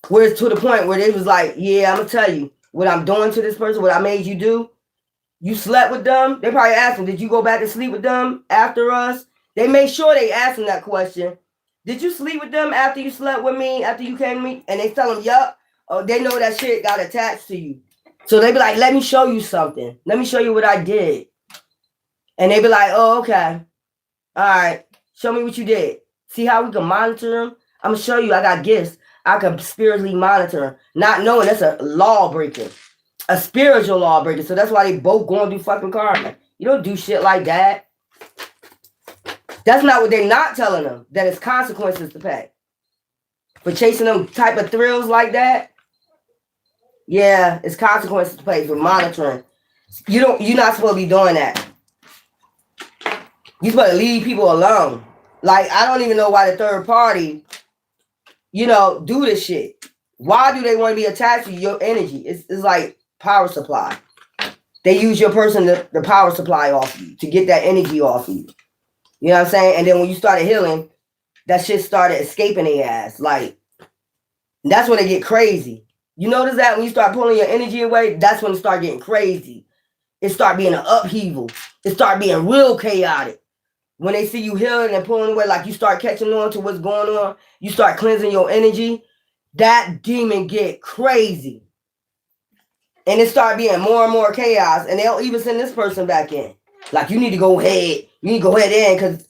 where it's to the point where they was like, yeah, I'm gonna tell you what I'm doing to this person, what I made you do. You slept with them. They probably asked them, did you go back and sleep with them after us? They made sure they asked them that question. Did you sleep with them after you slept with me, after you came to me? And they tell them, yup. Oh, they know that shit got attached to you. So they be like, let me show you something. Let me show you what I did. And they be like, oh, okay. All right. Show me what you did. See how we can monitor them? I'm going to show you I got gifts. I can spiritually monitor them. Not knowing that's a law breaker. A spiritual law breaker. So that's why they both going through fucking karma. You don't do shit like that. That's not what they're not telling them. That it's consequences to pay. For chasing them type of thrills like that. Yeah, it's consequences to pay for monitoring. You're not supposed to be doing that. You're supposed to leave people alone. Like, I don't even know why the third party, do this shit. Why do they want to be attached to your energy? It's like power supply. They use your person, the power supply off you, to get that energy off you. You know what I'm saying? And then when you started healing, that shit started escaping their ass. Like, that's when they get crazy. You notice that when you start pulling your energy away, that's when it start getting crazy. It start being an upheaval. It start being real chaotic. When they see you healing and pulling away, like you start catching on to what's going on, you start cleansing your energy, that demon get crazy. And it start being more and more chaos. And they'll even send this person back in. Like, you need to go ahead. You need to go ahead in because,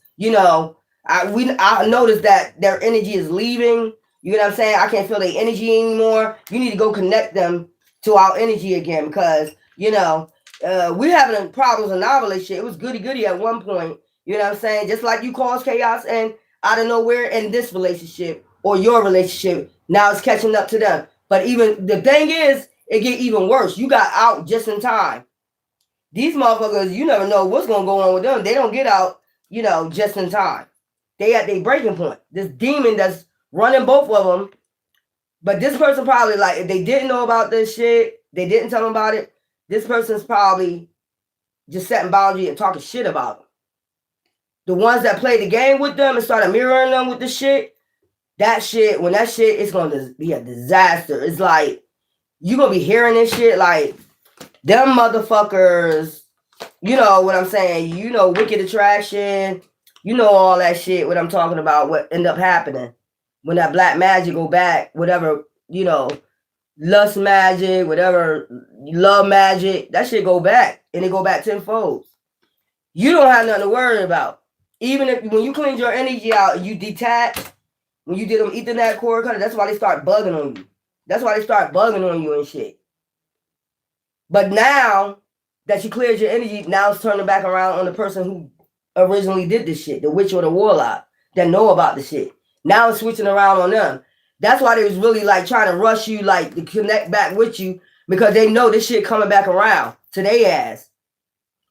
I noticed that their energy is leaving. You know what I'm saying? I can't feel their energy anymore. You need to go connect them to our energy again because, we're having problems in our relationship. It was goody-goody at one point. You know what I'm saying? Just like you caused chaos and out of nowhere in this relationship or your relationship, now it's catching up to them. But even the thing is, it get even worse. You got out just in time. These motherfuckers, you never know what's going to go on with them. They don't get out, just in time. They at their breaking point. This demon that's running both of them. But this person probably, like, if they didn't know about this shit, they didn't tell them about it, this person's probably just setting boundaries and talking shit about them. The ones that played the game with them and started mirroring them with the shit, when that shit is going to be a disaster. It's like, you're going to be hearing this shit like, them motherfuckers, you know what I'm saying? Wicked attraction, all that shit, what I'm talking about, what end up happening. When that black magic go back, whatever, lust magic, whatever, love magic, that shit go back. And it go back tenfold. You don't have nothing to worry about. Even when you cleaned your energy out, you detach, when you did them Ethernet cord cutter, that's why they start bugging on you. That's why they start bugging on you and shit. But now that you cleared your energy, now it's turning back around on the person who originally did this shit, the witch or the warlock that know about the shit. Now it's switching around on them. That's why they was really like trying to rush you, like to connect back with you, because they know this shit coming back around to their ass.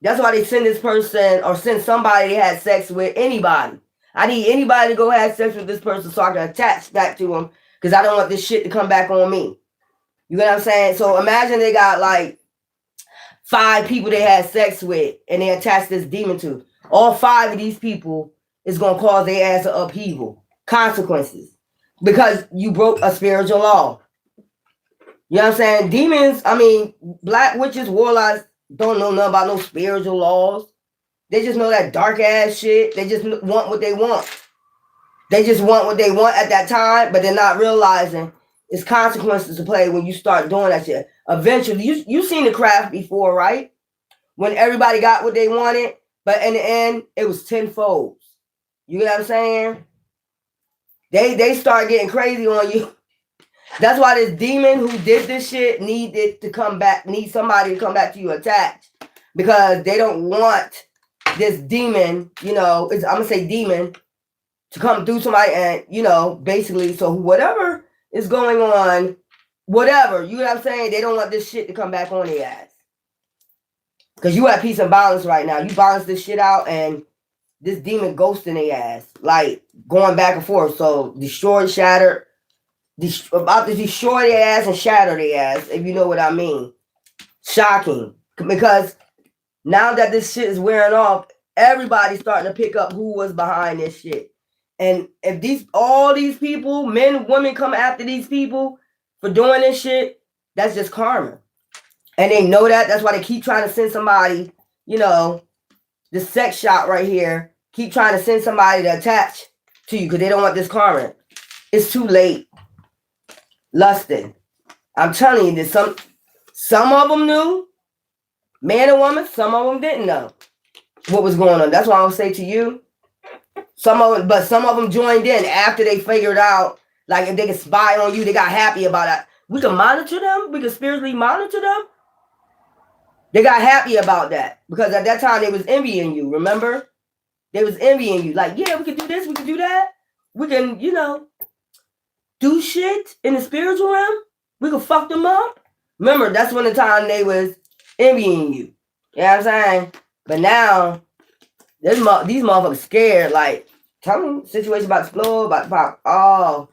That's why they send this person or send somebody they had sex with, anybody. I need anybody to go have sex with this person so I can attach back to them because I don't want this shit to come back on me. You know what I'm saying? So imagine they got like 5 people they had sex with and they attached this demon to. All 5 of these people is going to cause their ass an upheaval. Consequences. Because you broke a spiritual law. You know what I'm saying? Demons, I mean, black witches, warlocks don't know nothing about no spiritual laws. They just know that dark ass shit. They just want what they want. They just want what they want at that time, but they're not realizing it's consequences to play when you start doing that shit. Eventually, you seen the craft before, right? When everybody got what they wanted, but in the end, it was tenfold. You know what I'm saying? They start getting crazy on you. That's why this demon who did this shit needed to come back, need somebody to come back to you attached. Because they don't want this demon, you know, I'm going to say demon, to come through somebody and, you know, basically, so whatever is going on, whatever, you know what I'm saying? They don't want this shit to come back on their ass. Because you have peace and balance right now. You balance this shit out and this demon ghosting their ass. Like, going back and forth. So, destroyed, shattered. About to destroy their ass and shatter their ass, if you know what I mean. Shocking. Because now that this shit is wearing off, everybody's starting to pick up who was behind this shit. And if all these people, men, women, come after these people for doing this shit, that's just karma. And they know that. That's why they keep trying to send somebody, you know, the sex shop right here, keep trying to send somebody to attach to you because they don't want this karma. It's too late. Lusting. I'm telling you, there's some of them knew, man and woman, some of them didn't know what was going on. That's why I'll say to you, some of them joined in after they figured out, like, if they could spy on you, they got happy about that. We can monitor them. We can spiritually monitor them. They got happy about that because at that time they was envying you. Remember? They was envying you. Like, yeah, we can do this. We can do that. We can, you know, do shit in the spiritual realm. We could fuck them up. Remember, that's when the time they was envying you. You know what I'm saying? But now, these motherfuckers scared. Like, tell me, situation about to explode, about to pop. Oh,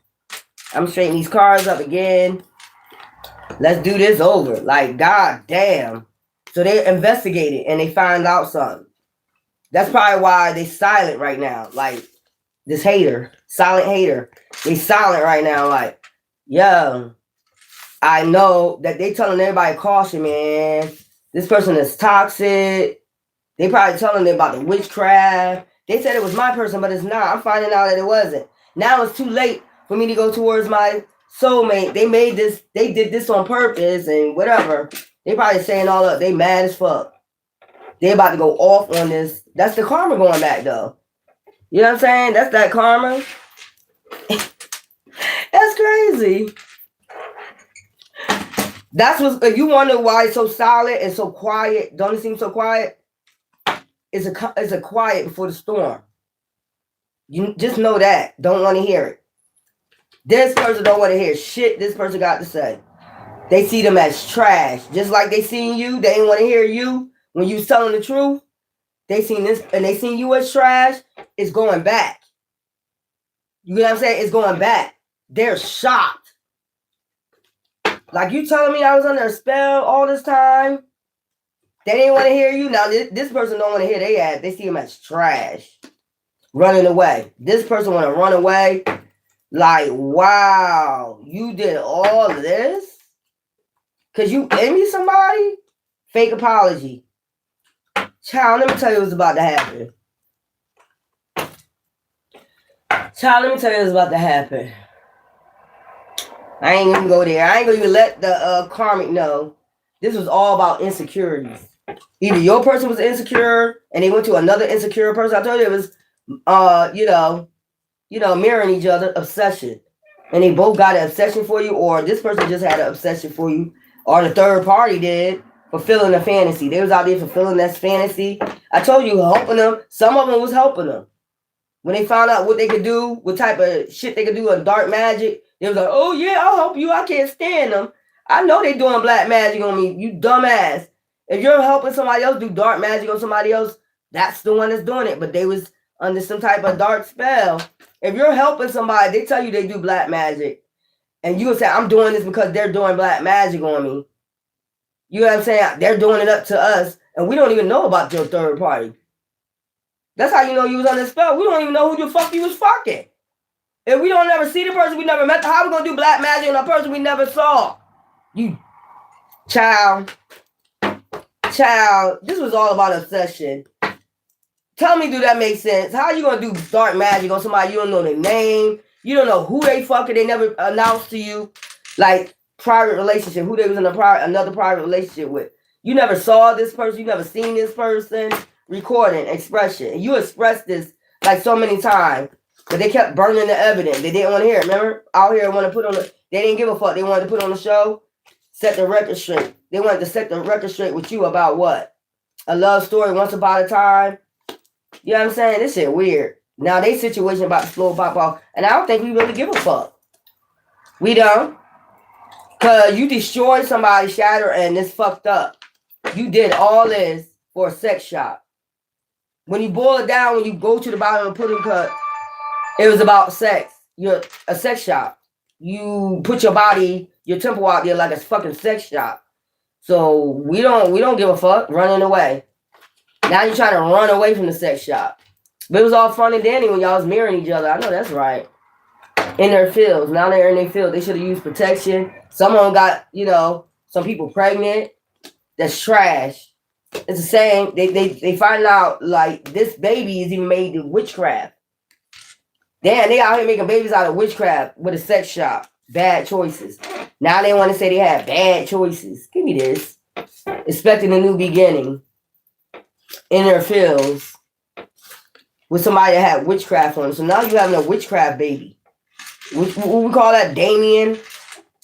I'm straightening these cars up again. Let's do this over. Like, god damn. So they investigated and they find out something. That's probably why they silent right now. Like, this hater, silent hater. They silent right now, like, yo, I know that they telling everybody caution, man. This person is toxic. They probably telling them about the witchcraft. They said it was my person, but it's not. I'm finding out that it wasn't. Now it's too late for me to go towards my soulmate. They did this on purpose and whatever. They probably saying all up. They mad as fuck. They about to go off on this. That's the karma going back, though. You know what I'm saying? That's that karma. That's crazy. That's what, if you wonder why it's so silent and so quiet, don't it seem so quiet? It's a quiet before the storm. You just know that. Don't want to hear it. This person don't want to hear shit this person got to say. They see them as trash. Just like they seen you, they didn't want to hear you when you was telling the truth. They seen this and they seen you as trash. It's going back. You know what I'm saying? It's going back. They're shocked. Like, you telling me I was under a spell all this time? They didn't want to hear you. Now, this person don't want to hear they ass. They see him as trash. Running away. This person want to run away. Like, wow. You did all of this? Because you envy somebody? Fake apology. Child, let me tell you what's about to happen. Child, let me tell you what's about to happen. I ain't even go there. I ain't gonna even let the karmic know. This was all about insecurities. Either your person was insecure and they went to another insecure person. I told you it was, mirroring each other, obsession. And they both got an obsession for you, or this person just had an obsession for you, or the third party did, fulfilling a fantasy. They was out there fulfilling that fantasy. I told you, helping them. Some of them was helping them. When they found out what they could do, what type of shit they could do in dark magic, they was like, oh yeah, I'll help you. I can't stand them. I know they doing black magic on me, you dumbass. If you're helping somebody else do dark magic on somebody else, that's the one that's doing it. But they was under some type of dark spell. If you're helping somebody, they tell you they do black magic, and you would say, I'm doing this because they're doing black magic on me. You know what I'm saying? They're doing it up to us, and we don't even know about your third party. That's how you know you was under spell. We don't even know who the fuck you was fucking. If we don't ever see the person we never met, how we gonna do black magic on a person we never saw? You, child, this was all about obsession. Tell me, do that make sense? How you gonna do dark magic on somebody you don't know their name? You don't know who they fucking, they never announced to you. Like, private relationship, who they was in another private relationship with. You never saw this person, you never seen this person. Recording, expression. And you expressed this like so many times, but they kept burning the evidence. They didn't want to hear it. Remember? Out here want to put on the, they didn't give a fuck. They wanted to put on the show, set the record straight. They wanted to set the record straight with you about what? A love story once upon a time. You know what I'm saying? This shit weird. Now they situation about to slow pop off. And I don't think we really give a fuck. We don't. Cause you destroyed somebody, shatter, and it's fucked up. You did all this for a sex shop. When you boil it down, when you go to the bottom and put it, cut, it was about sex. You're a sex shop. You put your body, your temple out there like a fucking sex shop. So we don't give a fuck running away. Now you're trying to run away from the sex shop. But it was all fun and dandy when y'all was mirroring each other. I know that's right. In their fields. Now they're in their field. They should have used protection. Someone got, some people pregnant. That's trash. It's the same. They find out like this baby is even made in witchcraft. Damn, they out here making babies out of witchcraft with a sex shop. Bad choices. Now they want to say they had bad choices. Give me this. Expecting a new beginning in their fields with somebody that had witchcraft on them. So now you're having a witchcraft baby. What we call that? Damien,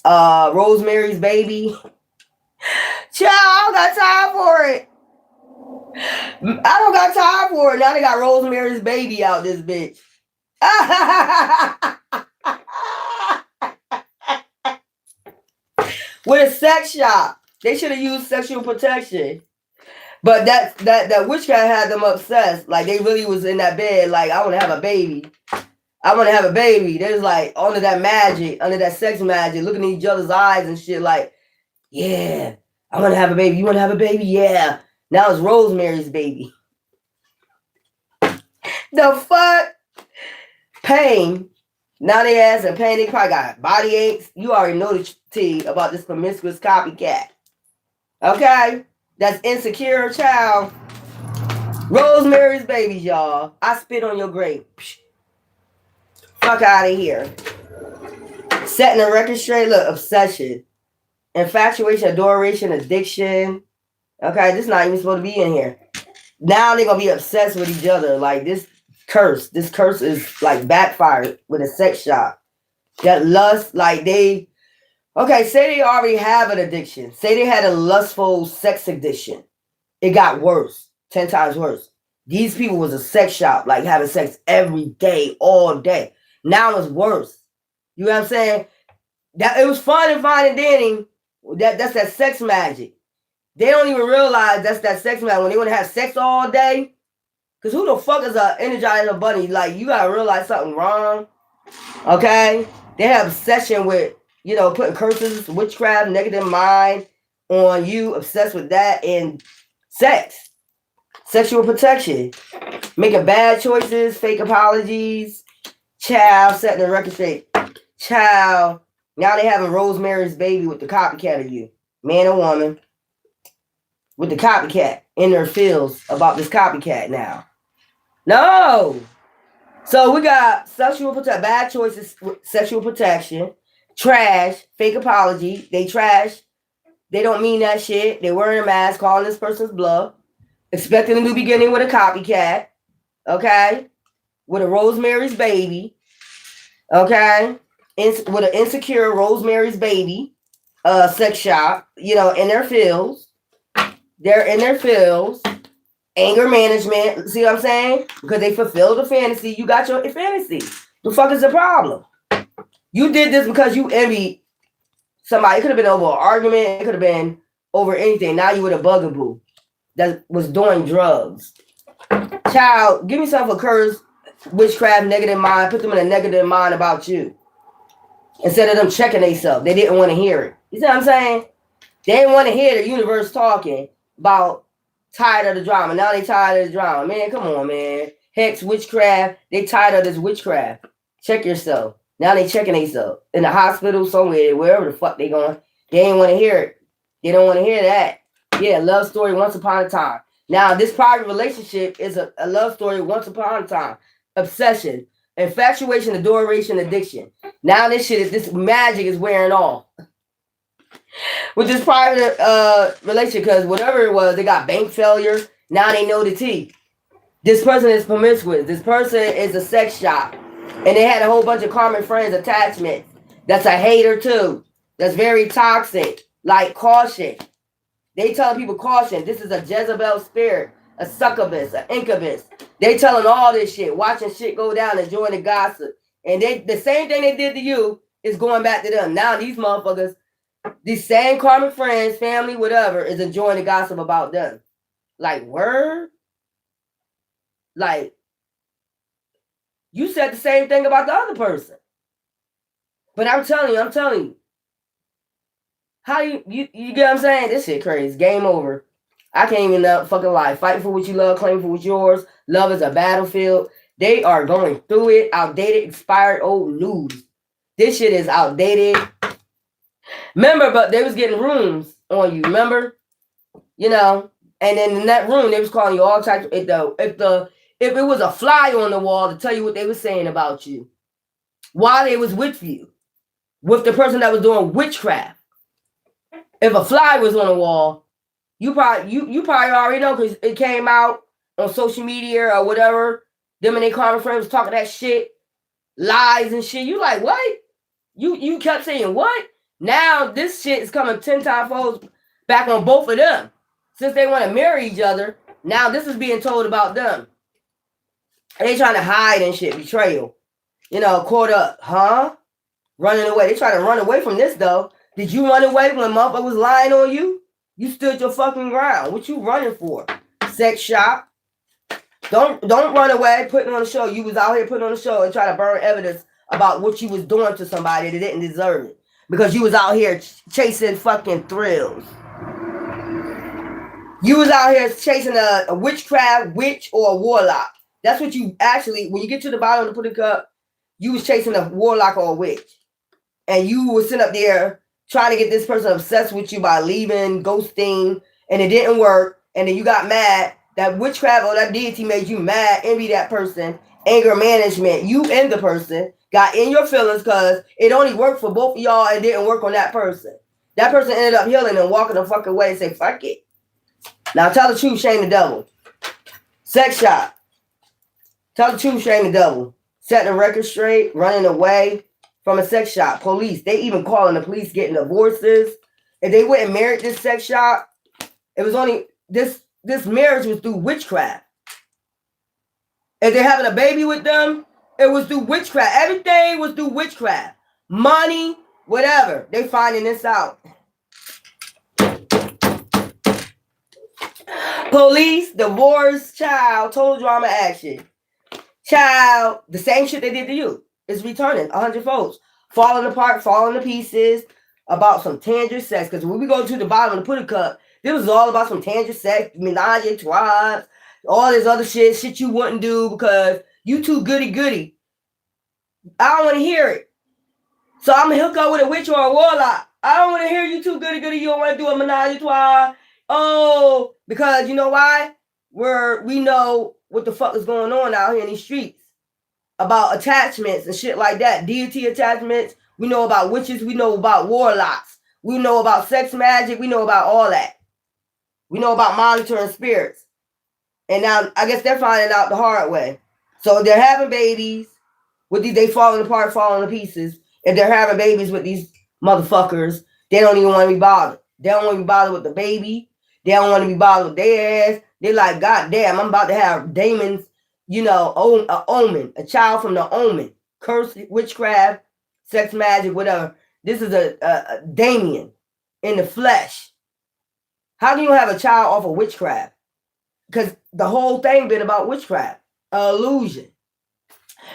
Rosemary's baby. Child, I don't got time for it. I don't got time for it. Now they got Rosemary's baby out this bitch. With a sex shop. They should have used sexual protection. But that witchcraft had them obsessed. Like they really was in that bed like, I want to have a baby. I want to have a baby. They was like under that magic, under that sex magic, looking in each other's eyes and shit like, yeah, I want to have a baby. You want to have a baby? Yeah. Now it's Rosemary's baby. The fuck? Pain. Now they ass and pain. They probably got body aches. You already know the tea about this promiscuous copycat. Okay? That's insecure, child. Rosemary's babies, y'all. I spit on your grave. Fuck out of here. Setting the record straight. Look, obsession. Infatuation, adoration, addiction. Okay, this is not even supposed to be in here. Now they're going to be obsessed with each other. Like this curse. This curse is like backfired with a sex shop. That lust, like they... Okay, say they already have an addiction. Say they had a lustful sex addiction. It got worse. 10 times worse. These people was a sex shop. Like having sex every day, all day. Now it's worse. You know what I'm saying? That it was fun and fine and dandy. That's that sex magic. They don't even realize that's that sex magic when they want to have sex all day. Because who the fuck is a Energizer bunny? Like, you got to realize something wrong. Okay? They have obsession with, putting curses, witchcraft, negative mind on you, obsessed with that, and sex. Sexual protection. Making bad choices, fake apologies. Child, setting the record straight. Child. Now they having Rosemary's baby with the copycat of you. Man or woman. With the copycat in their feels about this copycat now. No. So we got bad choices, sexual protection, trash, fake apology. They trash. They don't mean that shit. They wearing a mask, calling this person's bluff. Expecting a new beginning with a copycat. Okay? With a Rosemary's baby. Okay? With an insecure Rosemary's baby. Sex shop. In their fields. They're in their fields. Anger management. See what I'm saying? Because they fulfill the fantasy. You got your fantasy. The fuck is the problem? You did this because you envied somebody. It could have been over an argument. It could have been over anything. Now you with a bugaboo that was doing drugs. Child, give yourself a curse, witchcraft, negative mind. Put them in a negative mind about you. Instead of them checking themselves. They didn't want to hear it. You see what I'm saying? They didn't want to hear the universe talking about tired of the drama. Now they tired of the drama. Man, come on, man. Hex, witchcraft. They tired of this witchcraft. Check yourself. Now they checking themselves. In the hospital, somewhere, wherever the fuck they going. They ain't want to hear it. They don't want to hear that. Yeah, love story once upon a time. Now, this private relationship is a love story once upon a time. Obsession, infatuation, adoration, addiction. Now this magic is wearing off. With this private relationship, because whatever it was, they got bank failure. Now they know the tea. This person is promiscuous. This person is a sex shop. And they had a whole bunch of common friends attachments. That's a hater too. That's very toxic. Like caution. They telling people caution. This is a Jezebel spirit, a succubus, an incubus. They telling all this shit, watching shit go down, enjoying the gossip. And the same thing they did to you is going back to them. Now these motherfuckers, these same karmic friends, family, whatever, is enjoying the gossip about them. Like, word? Like, you said the same thing about the other person. But I'm telling you. How you get what I'm saying? This shit crazy. Game over. I can't even fucking lie. Fight for what you love, claim for what's yours. Love is a battlefield. They are going through it. Outdated, expired, old news. This shit is outdated. Remember, but they was getting rooms on you. Remember? You know, and then in that room, they was calling you all types. If it was a fly on the wall to tell you what they were saying about you, while they was with you, with the person that was doing witchcraft. If a fly was on the wall, you probably already know because it came out on social media or whatever. Them and their common friends was talking that shit, lies and shit. You like, what? You kept saying what? Now this shit is coming 10 times fold back on both of them. Since they want to marry each other, now this is being told about them. And they trying to hide and shit, betrayal. You know, caught up, huh? Running away. They trying to run away from this though. Did you run away when motherfucker was lying on you? You stood your fucking ground. What you running for? Sex shop. Don't run away putting on a show. You was out here putting on a show and try to burn evidence about what you was doing to somebody that didn't deserve it. Because you was out here chasing fucking thrills. You was out here chasing a witchcraft, witch, or a warlock. That's what you actually, when you get to the bottom of the pudding cup, you was chasing a warlock or a witch. And you was sitting up there trying to get this person obsessed with you by leaving, ghosting, and it didn't work. And then you got mad. That witchcraft or that deity made you mad, envy that person, anger management. You and the person got in your feelings because it only worked for both of y'all and didn't work on that person. That person ended up healing and walking the fucking way and say, fuck it. Now tell the truth, shame the devil. Sex shop. Tell the truth, shame the devil. Setting the record straight, running away from a sex shop. Police. They even calling the police, getting divorces. If they went and married this sex shop, it was only this marriage was through witchcraft. If they're having a baby with them, it was through witchcraft. Everything was through witchcraft. Money, whatever. They finding this out. Police, divorce, child, total drama action. Child, the same shit they did to you is returning 100 folds. Falling apart, falling to pieces about some tangible sex. Because when we go to the bottom of the pudding cup, this was all about some tangible sex, menage a trois, all this other shit you wouldn't do because you too goody. I don't want to hear it. So I'm going to hook up with a witch or a warlock. I don't want to hear you too goody. You don't want to do a menage a trois. Oh, because you know why? We know what the fuck is going on out here in these streets. About attachments and shit like that. Deity attachments. We know about witches. We know about warlocks. We know about sex magic. We know about all that. We know about monitoring spirits. And now, I guess they're finding out the hard way. So they're having babies with these, they falling apart, falling to pieces. If they're having babies with these motherfuckers, they don't even want to be bothered. They don't want to be bothered with the baby. They don't want to be bothered with their ass. They're like, God damn, I'm about to have demons, you know, an omen, a child from the omen. Curse, witchcraft, sex magic, whatever. This is a Damien in the flesh. How can you have a child off of witchcraft? Because the whole thing been about witchcraft, illusion.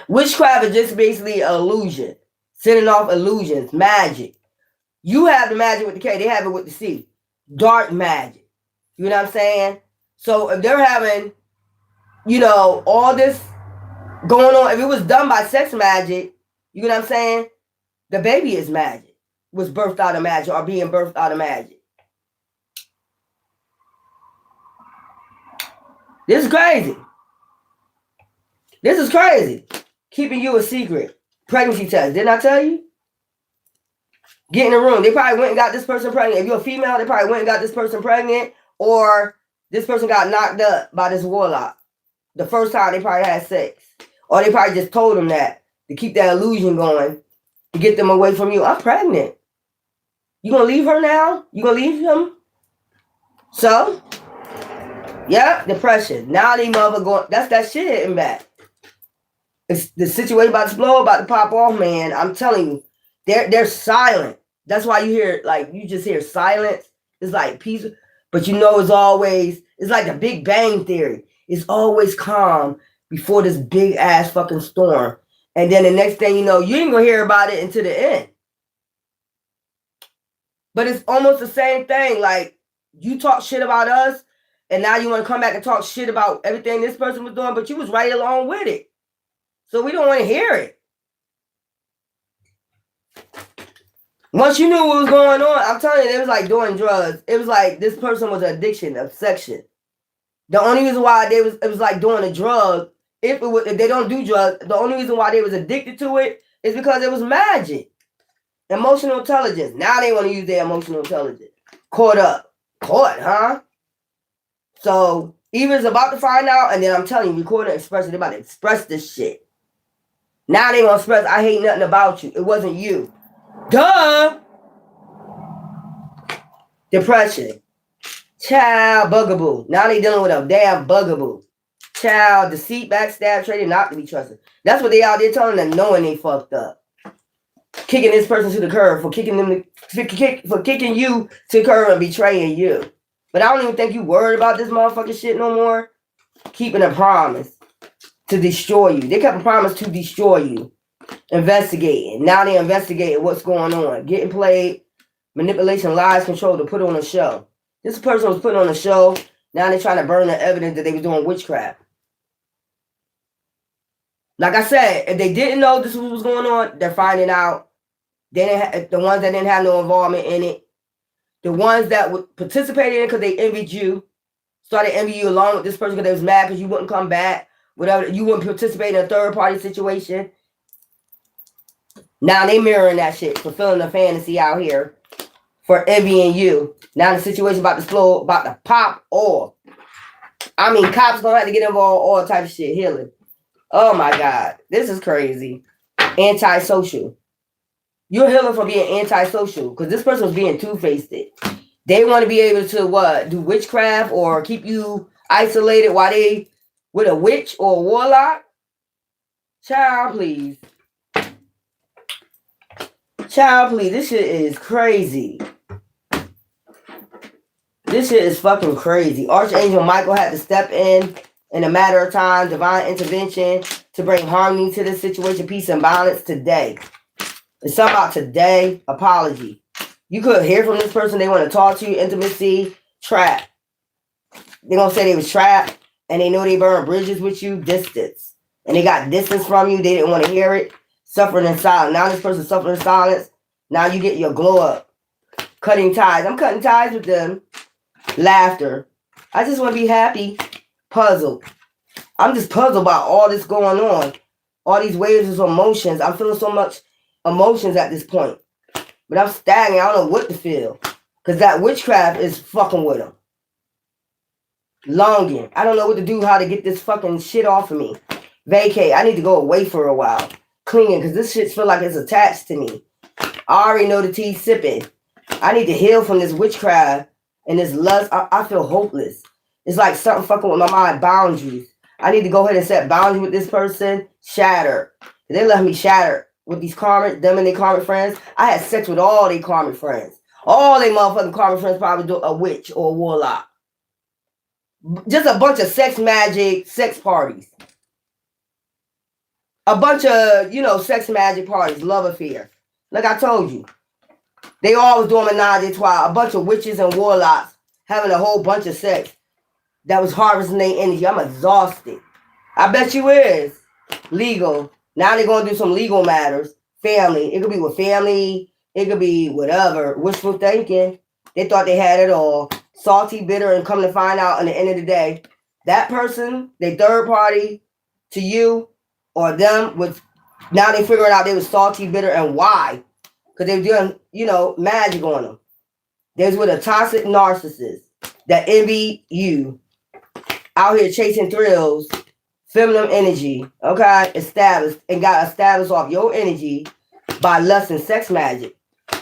Witchcraft is just basically an illusion, sending off illusions, magic. You have the magic with the K, they have it with the C. Dark magic. You know what I'm saying? So if they're having, all this going on, if it was done by sex magic, you know what I'm saying? The baby is magic, was birthed out of magic or being birthed out of magic. This is crazy. This is crazy. Keeping you a secret. Pregnancy test. Didn't I tell you? Get in the room. They probably went and got this person pregnant. If you're a female, they probably went and got this person pregnant, or this person got knocked up by this warlock. The first time they probably had sex. Or they probably just told them that to keep that illusion going, to get them away from you. I'm pregnant. You gonna leave her now? You gonna leave him? So, yeah, depression. Now they mother going, that's that shit hitting back. It's the situation about to blow, about to pop off, man. I'm telling you, they're silent. That's why you hear, like, you just hear silence. It's like peace, but it's always, it's like the Big Bang Theory. It's always calm before this big ass fucking storm. And then the next thing you know, you ain't gonna hear about it until the end. But it's almost the same thing. Like, you talk shit about us, and now you want to come back and talk shit about everything this person was doing, but you was right along with it. So we don't want to hear it. Once you knew what was going on, I'm telling you, it was like doing drugs. It was like this person was an addiction, obsession. The only reason why it was like doing a drug, if they don't do drugs, the only reason why they was addicted to it is because it was magic. Emotional intelligence. Now they want to use their emotional intelligence. Caught, huh? So Eva's about to find out, and then I'm telling you, recording expression, they're about to express this shit. Now they gonna express, I hate nothing about you. It wasn't you. Duh! Depression. Child bugaboo. Now they dealing with a damn bugaboo. Child, deceit, backstab, trading, not to be trusted. That's what they out there telling them, knowing they fucked up. Kicking this person to the curb, for kicking you to the curb and betraying you. But I don't even think you worried about this motherfucking shit no more. Keeping a promise to destroy you. They kept a promise to destroy you. Investigating. Now they're investigating what's going on. Getting played. Manipulation, lies, control to put on a show. This person was putting on a show. Now they're trying to burn the evidence that they were doing witchcraft. Like I said, if they didn't know this was what was going on, they're finding out. They didn't the ones that didn't have no involvement in it. The ones that would participate in it because they envied you. Started envying you along with this person because they was mad because you wouldn't come back. Whatever, you wouldn't participate in a third party situation. Now they mirroring that shit, fulfilling the fantasy out here for envying you. Now the situation about to slow, about to pop off. I mean, cops gonna have to get involved, all type of shit, healing. Oh my God, this is crazy. Antisocial. You're healing for being antisocial because this person was being two-faced. They want to be able to do witchcraft or keep you isolated while they with a witch or a warlock. Child, please. Child, please. This shit is crazy. This shit is fucking crazy. Archangel Michael had to step in a matter of time, divine intervention to bring harmony to this situation, peace and balance today. It's something about today. Apology. You could hear from this person. They want to talk to you. Intimacy. Trap. They're going to say they was trapped. And they know they burned bridges with you. Distance. And they got distance from you. They didn't want to hear it. Suffering in silence. Now this person suffering in silence. Now you get your glow up. Cutting ties. I'm cutting ties with them. Laughter. I just want to be happy. Puzzled. I'm just puzzled about all this going on. All these waves of emotions. I'm feeling so much emotions at this point. But I'm stagnant. I don't know what to feel. Because that witchcraft is fucking with them. Longing. I don't know what to do, how to get this fucking shit off of me. Vacate. I need to go away for a while. Clinging. Because this shit feel like it's attached to me. I already know the tea sipping. I need to heal from this witchcraft and this lust. I feel hopeless. It's like something fucking with my mind. Boundaries. I need to go ahead and set boundaries with this person. Shatter. They let me shatter with these karmic, them and their karmic friends. I had sex with all their karmic friends. All they motherfucking karma friends probably do a witch or a warlock. Just a bunch of sex magic, sex parties. A bunch of, sex magic parties, love affair. Like I told you. They all was doing menage a trois. A bunch of witches and warlocks having a whole bunch of sex that was harvesting their energy. I'm exhausted. I bet you is. Legal. Now they're going to do some legal matters. Family. It could be with family. It could be whatever. Wishful thinking. They thought they had it all. Salty, bitter, and come to find out at the end of the day, that person, they third party to you or them, was now they figuring out they was salty, bitter, and why. Because they were doing, magic on them. They was with a toxic narcissist that envy you. Out here chasing thrills, feminine energy, okay? Established and got established off your energy by lust and sex magic.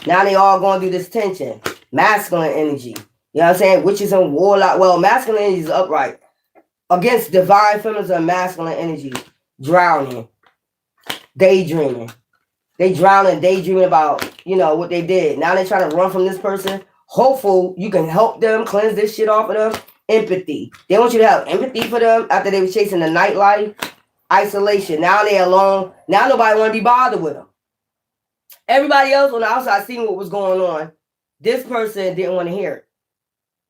Now they all going through this tension. Masculine energy. You know what I'm saying? Witches and warlock. Well, masculine energy is upright. Against divine feminine and masculine energy. Drowning. Daydreaming. They drowning, daydreaming about, what they did. Now they trying to run from this person. Hopeful you can help them, cleanse this shit off of them. Empathy. They want you to have empathy for them after they were chasing the nightlife. Isolation. Now they alone. Now nobody want to be bothered with them. Everybody else on the outside seeing what was going on. This person didn't want to hear it.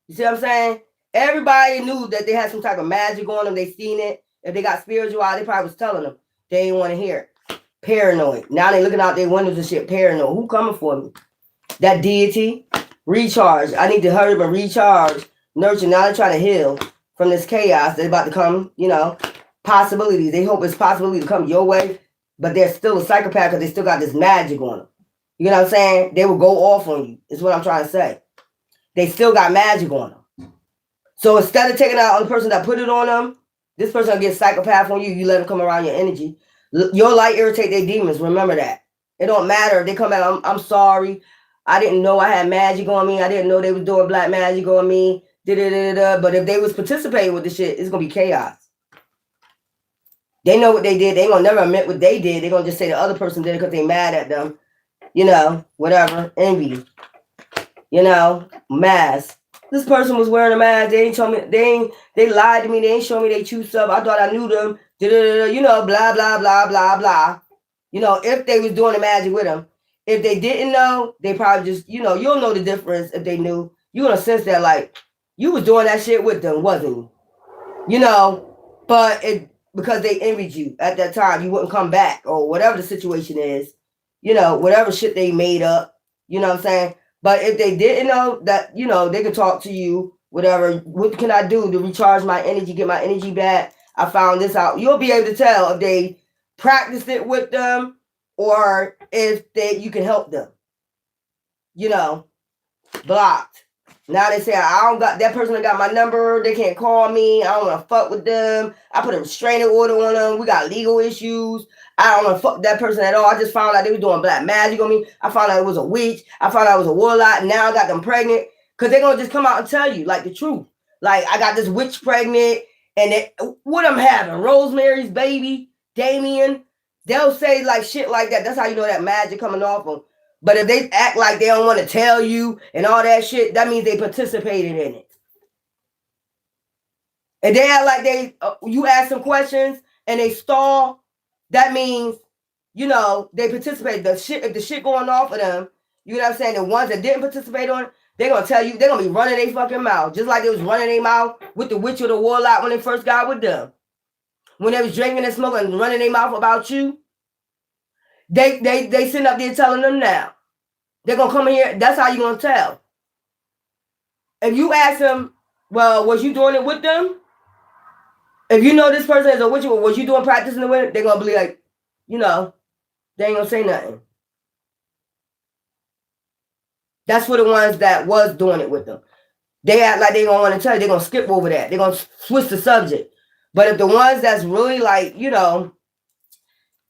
You see what I'm saying? Everybody knew that they had some type of magic on them. They seen it. If they got spiritual, they probably was telling them. They didn't want to hear it. Paranoid. Now they looking out their windows and shit. Paranoid. Who coming for me? That deity. Recharge. I need to hurry up and recharge. Nurture. Now they're trying to heal from this chaos. They're about to come, possibilities. They hope it's possibility to come your way, but they're still a psychopath because they still got this magic on them. You know what I'm saying? They will go off on you, is what I'm trying to say. They still got magic on them. So instead of taking out on the person that put it on them, this person will get psychopath on you. You let them come around your energy. Your light irritate their demons. Remember that. It don't matter if they come out, I'm sorry. I didn't know I had magic on me. I didn't know they was doing black magic on me. But if they was participating with the shit, it's going to be chaos. They know what they did. They going to never admit what they did. They're going to just say the other person did it because they mad at them. Whatever. Envy. Mask. This person was wearing a mask. They ain't told me. They lied to me. They ain't show me they true stuff. I thought I knew them. Blah, blah, blah, blah, blah. If they was doing the magic with them. If they didn't know, they probably just, you'll know the difference if they knew. You're going to sense that, like, you was doing that shit with them, wasn't you? But because they envied you at that time, you wouldn't come back or whatever the situation is, whatever shit they made up, you know what I'm saying? But if they didn't know that, they could talk to you, whatever, what can I do to recharge my energy, get my energy back? I found this out. You'll be able to tell if they practiced it with them or if you can help them, blocked. Now they say, I don't got that person that got my number. They can't call me. I don't want to fuck with them. I put a restraining order on them. We got legal issues. I don't want to fuck that person at all. I just found out they were doing black magic on me. I found out it was a witch. I found out it was a warlock. Now I got them pregnant. Because they're going to just come out and tell you, like, the truth. Like, I got this witch pregnant. And what I'm having, Rosemary's baby, Damien. They'll say, like, shit like that. That's how you know that magic coming off them. But if they act like they don't want to tell you and all that shit, that means they participated in it. If they act like you ask them questions and they stall, that means, they participated. If the shit going off of them, you know what I'm saying? The ones that didn't participate on it, they're going to tell you, they're going to be running their fucking mouth. Just like they was running their mouth with the witch or the warlock when they first got with them. When they was drinking and smoking and running their mouth about you. They sitting up there telling them now. They're going to come in here. That's how you're going to tell. If you ask them, well, was you doing it with them? If you know this person is a witch, was you doing practicing with it? They're going to be like, they ain't going to say nothing. That's for the ones that was doing it with them. They act like they don't want to tell you. They're going to skip over that. They're going to switch the subject. But if the ones that's really like,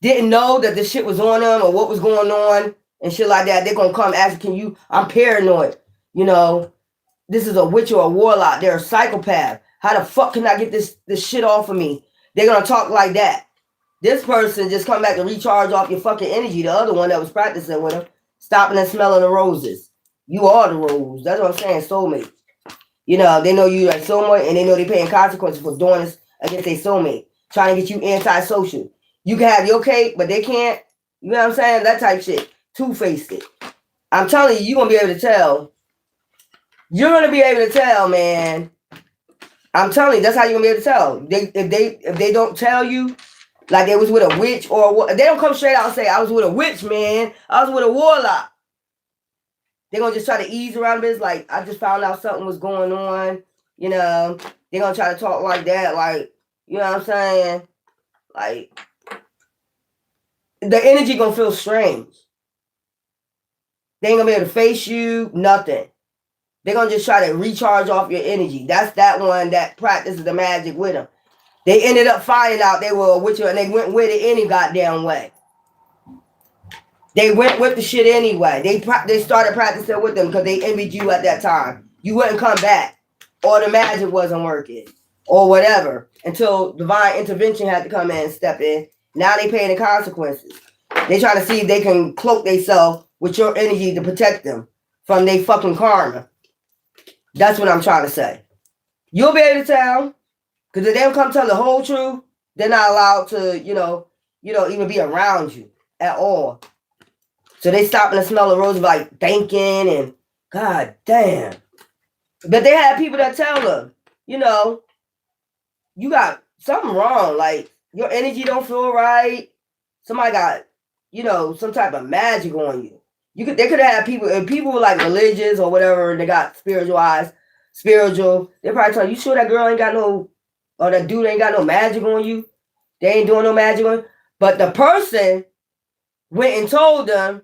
didn't know that the shit was on them or what was going on and shit like that, they're going to come asking I'm paranoid. This is a witch or a warlock. They're a psychopath. How the fuck can I get this shit off of me? They're going to talk like that. This person just come back to recharge off your fucking energy. The other one that was practicing with them, stopping and smelling the roses. You are the rules. That's what I'm saying. Soulmate. You know, they know you like soulmate, and they know they're paying consequences for doing this against their soulmate, trying to get you antisocial. You can have your cake, but they can't. You know what I'm saying? That type shit. Two-faced it. I'm telling you, you're gonna be able to tell. You're gonna be able to tell, man. I'm telling you, that's how you're gonna be able to tell. If they don't tell you, like they was with a witch or they don't come straight out and say, I was with a witch, man. I was with a warlock. They're gonna just try to ease around this, like I just found out something was going on. You know, they're gonna try to talk like that, like, you know what I'm saying? Like the energy gonna feel strange. They ain't gonna be able to face you, nothing. They're gonna just try to recharge off your energy. That's that one that practices the magic with them. They ended up finding out they were a witch and they went with it any goddamn way. They went with the shit anyway. They started practicing with them because they envied you at that time. You wouldn't come back, or the magic wasn't working, or whatever, until divine intervention had to come in and step in. Now they paying the consequences. They trying to see if they can cloak themselves with your energy to protect them from their fucking karma. That's what I'm trying to say. You'll be able to tell, because if they don't come tell the whole truth, they're not allowed to, even be around you at all. So they stopping to smell the roses like thinking and god damn. But they had people that tell them, you got something wrong. Like your energy don't feel right. Somebody got, some type of magic on you. They could have had people, if people were like religious or whatever, and they got spiritual, they probably tell you sure that girl ain't got no, or that dude ain't got no magic on you? They ain't doing no magic on you. But the person went and told them,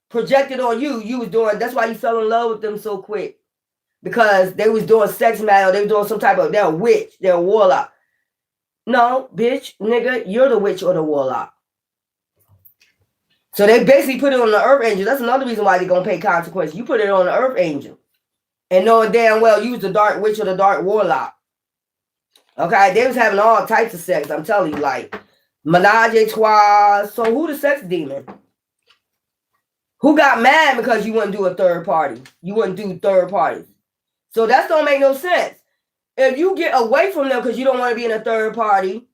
projected on you was doing, that's why you fell in love with them so quick. Because they was doing sex magic, they were doing some type of, they're a witch, they're a warlock. No, bitch, nigga, you're the witch or the warlock. So they basically put it on the earth angel. That's another reason why they're going to pay consequences. You put it on the earth angel. And knowing damn well you was the dark witch or the dark warlock. Okay, they was having all types of sex. I'm telling you, like menage a trois. So who the sex demon? Who got mad because you wouldn't do a third party? You wouldn't do third parties. So that don't make no sense. If you get away from them because you don't want to be in a third party,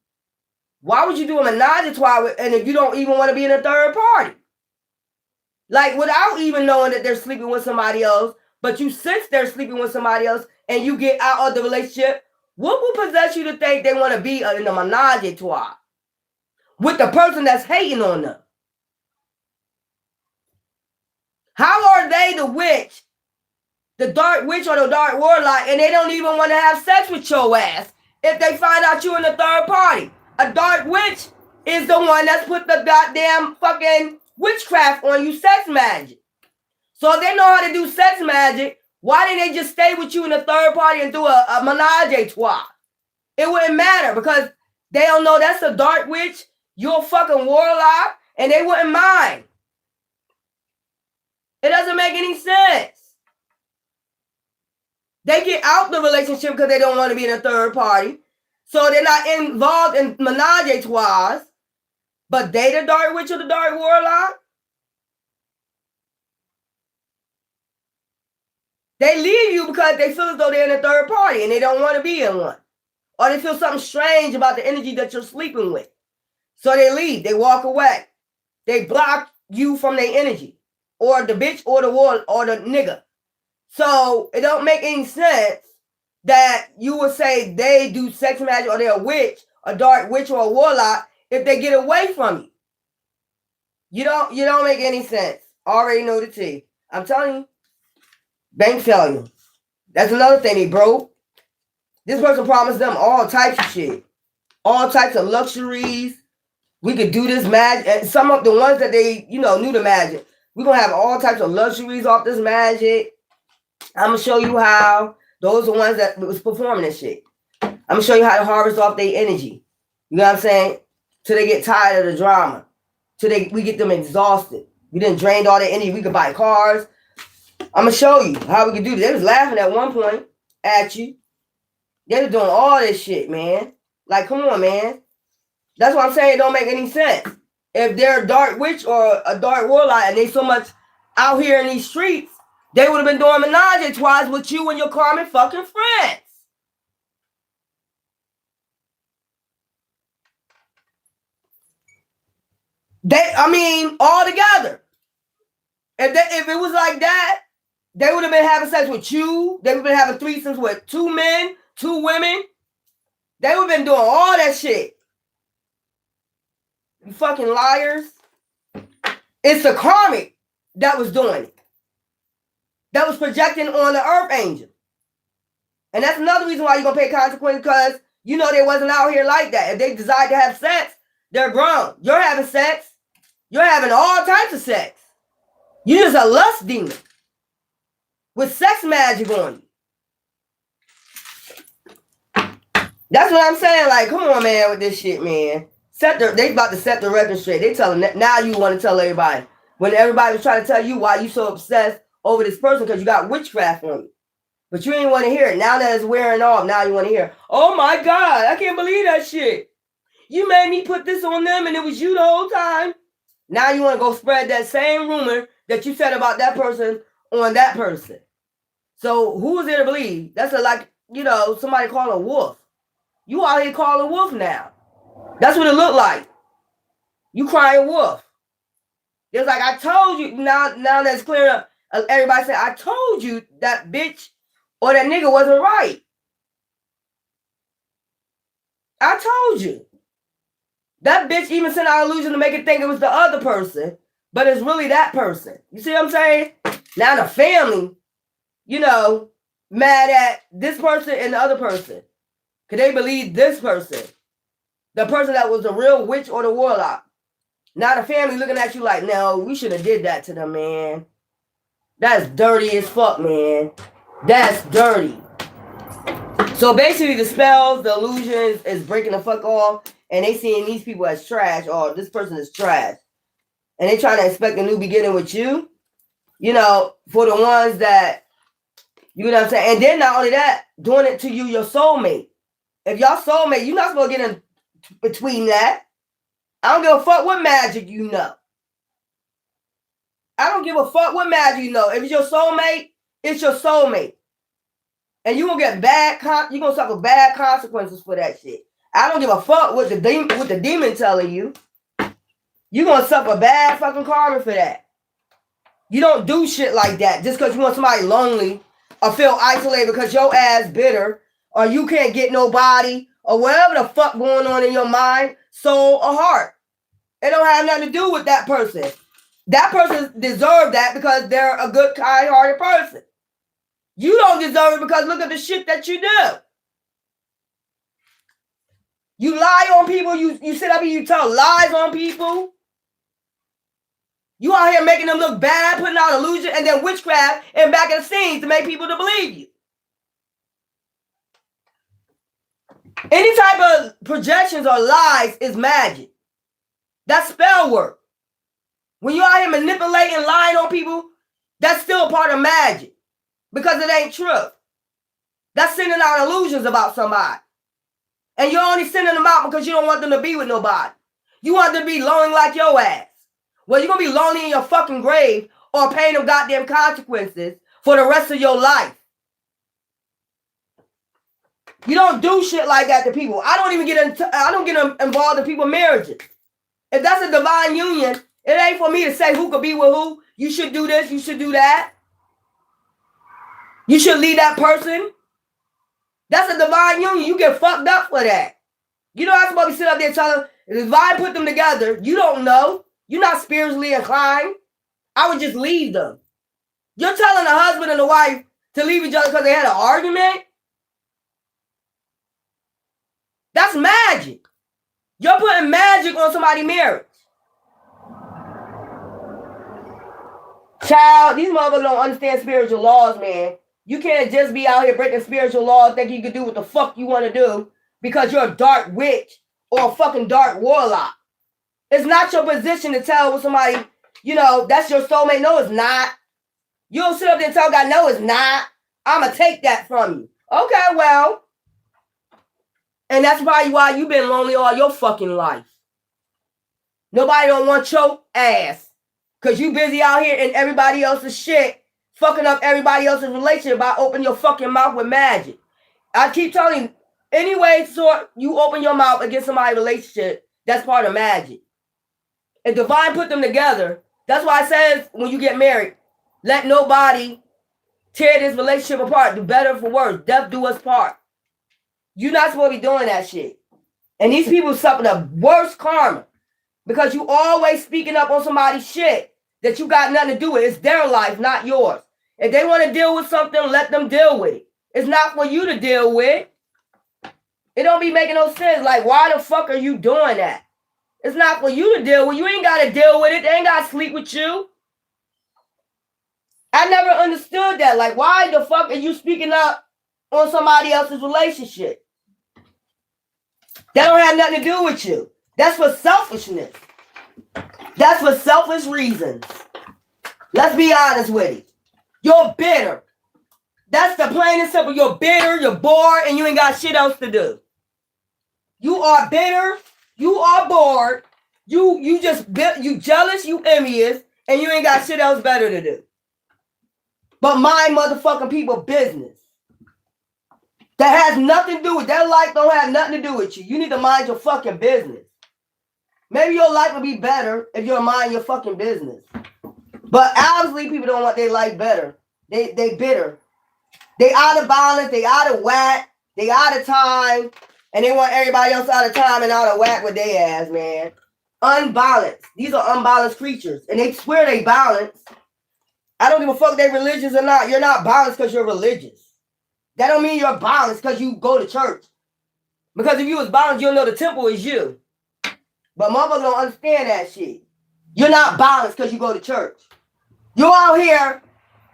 why would you do a menage a trois and if you don't even want to be in a third party? Like without even knowing that they're sleeping with somebody else, but you sense they're sleeping with somebody else and you get out of the relationship, what will possess you to think they want to be in a menage a trois with the person that's hating on them? How are they the witch, the dark witch or the dark warlock, and they don't even want to have sex with your ass if they find out you're in the third party? A dark witch is the one that's put the goddamn fucking witchcraft on you, sex magic. So if they know how to do sex magic, why didn't they just stay with you in the third party and do a menage a trois? It wouldn't matter because they don't know that's a dark witch, you're a fucking warlock, and they wouldn't mind. It doesn't make any sense. They get out the relationship because they don't want to be in a third party. So they're not involved in menage a trois, but they the dark witch or the dark warlock. They leave you because they feel as though they're in a third party and they don't want to be in one. Or they feel something strange about the energy that you're sleeping with. So they leave, they walk away. They block you from their energy. Or the bitch or the war or the nigga. So it don't make any sense that you would say they do sex magic or they're a witch, a dark witch or a warlock if they get away from you. You don't make any sense. Already know the tea. I'm telling you. Bank failure. That's another thing they broke. This person promised them all types of shit. All types of luxuries. We could do this magic. And some of the ones that they, knew the magic. We're going to have all types of luxuries off this magic. I'm going to show you how. Those are the ones that was performing this shit. I'm going to show you how to harvest off their energy. You know what I'm saying? Till they get tired of the drama. Till we get them exhausted. We done drained all their energy. We could buy cars. I'm going to show you how we can do this. They was laughing at one point at you. They were doing all this shit, man. Like, come on, man. That's what I'm saying. It don't make any sense. If they're a dark witch or a dark warlock and they so much out here in these streets, They would have been doing menage a trois with you and your karmic fucking friends. All together. If it was like that, they would have been having sex with you. They would have been having threesomes with 2 men, 2 women. They would have been doing all that shit. You fucking liars. It's the karmic that was doing it. That was projecting on the earth angel. And that's another reason why you're going to pay consequences, because you know they wasn't out here like that. If they decide to have sex, they're grown. You're having sex. You're having all types of sex. You're just a lust demon with sex magic on you. That's what I'm saying. Like, come on, man, with this shit, man. They about to set the record straight. They telling now you want to tell everybody. When everybody was trying to tell you why you so obsessed over this person because you got witchcraft on you. But you ain't want to hear it. Now that it's wearing off, now you want to hear, oh my God, I can't believe that shit. You made me put this on them and it was you the whole time. Now you want to go spread that same rumor that you said about that person on that person. So who is there to believe? That's like, somebody call a wolf. You out here calling wolf now. That's what it looked like. You crying wolf. It's like, I told you. Now that's clear up. Everybody said, I told you that bitch or that nigga wasn't right. I told you. That bitch even sent out illusion to make it think it was the other person, but it's really that person. You see what I'm saying? Now the family, mad at this person and the other person. Because they believe this person. The person that was the real witch or the warlock. Now the family looking at you like, no, we should have did that to them, man. That's dirty as fuck, man. That's dirty. So basically the spells, the illusions is breaking the fuck off. And they seeing these people as trash. Or this person is trash. And they trying to expect a new beginning with you. For the ones that, you know what I'm saying? And then not only that, doing it to you, your soulmate. If y'all soulmate, you're not supposed to get in between that. I don't give a fuck what magic you know. I don't give a fuck what magic you know. If it's your soulmate, it's your soulmate. And you're going to get you're going to suffer bad consequences for that shit. I don't give a fuck what the demon telling you. You're going to suffer bad fucking karma for that. You don't do shit like that just because you want somebody lonely or feel isolated because your ass bitter or you can't get nobody or whatever the fuck going on in your mind, soul, or heart. It don't have nothing to do with that person. That person deserves that because they're a good, kind-hearted person. You don't deserve it because look at the shit that you do. You lie on people. You sit up and you tell lies on people. You out here making them look bad, putting out illusion, and then witchcraft and back in the scenes to make people to believe you. Any type of projections or lies is magic. That's spell work. When you out here manipulating, lying on people, that's still part of magic. Because it ain't true. That's sending out illusions about somebody. And you're only sending them out because you don't want them to be with nobody. You want them to be lonely like your ass. Well, you're going to be lonely in your fucking grave or paying them goddamn consequences for the rest of your life. You don't do shit like that to people. I don't get involved in people's marriages. If that's a divine union, it ain't for me to say who could be with who. You should do this, you should do that. You should leave that person. That's a divine union. You get fucked up for that. You know I'm supposed to sit up there telling the divine put them together. You don't know. You're not spiritually inclined. I would just leave them. You're telling a husband and a wife to leave each other because they had an argument? That's magic. You're putting magic on somebody's marriage. Child, these motherfuckers don't understand spiritual laws, man. You can't just be out here breaking spiritual laws thinking you can do what the fuck you want to do because you're a dark witch or a fucking dark warlock. It's not your position to tell somebody, that's your soulmate. No, it's not. You don't sit up there and tell God, no, it's not. I'm going to take that from you. Okay, well. And that's probably why you've been lonely all your fucking life. Nobody don't want your ass. Because you busy out here in everybody else's shit fucking up everybody else's relationship by opening your fucking mouth with magic. I keep telling you, anyway, so you open your mouth against somebody's relationship, that's part of magic. And divine put them together. That's why it says when you get married, let nobody tear this relationship apart. Do better for worse. Death do us part. You're not supposed to be doing that shit. And these people suffer the worst karma because you always speaking up on somebody's shit that you got nothing to do with. It's their life, not yours. If they want to deal with something, let them deal with it. It's not for you to deal with. It don't be making no sense. Like, why the fuck are you doing that? It's not for you to deal with. You ain't got to deal with it. They ain't got to sleep with you. I never understood that. Like, why the fuck are you speaking up on somebody else's relationship? That don't have nothing to do with you. That's for selfishness. That's for selfish reasons. Let's be honest with it. You're bitter. That's the plain and simple. You're bitter, you're bored, and you ain't got shit else to do. You are bitter, you are bored, you jealous, you envious, and you ain't got shit else better to do. But mind motherfucking people business. That has nothing to do with their life, don't have nothing to do with you. You need to mind your fucking business. Maybe your life would be better if you mind your fucking business. But obviously people don't want their life better. They bitter. They out of balance, they out of whack, they out of time, and they want everybody else out of time and out of whack with their ass, man. Unbalanced. These are unbalanced creatures. And they swear they balanced. I don't give a fuck if they're religious or not. You're not balanced because you're religious. That don't mean you're balanced because you go to church. Because if you was balanced, you'll know the temple is you. But motherfuckers don't understand that shit. You're not balanced because you go to church. You're out here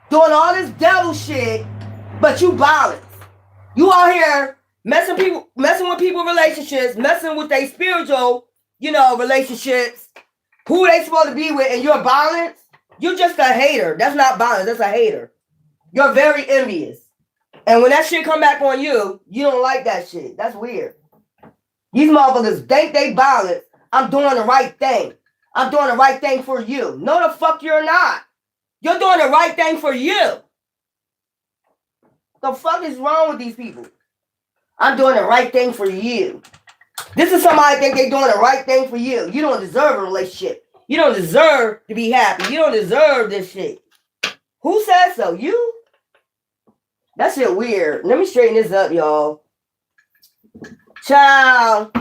doing all this devil shit, but you balanced. You out here messing with people relationships, messing with their spiritual, relationships, who they supposed to be with, and you're balanced. You're just a hater. That's not balance. That's a hater. You're very envious. And when that shit come back on you, you don't like that shit. That's weird. These motherfuckers think they balanced. I'm doing the right thing. I'm doing the right thing for you. No, the fuck you're not. You're doing the right thing for you. The fuck is wrong with these people? I'm doing the right thing for you. This is somebody think they're doing the right thing for you. You don't deserve a relationship. You don't deserve to be happy. You don't deserve this shit. Who said so? You? That shit weird. Let me straighten this up, y'all. Child.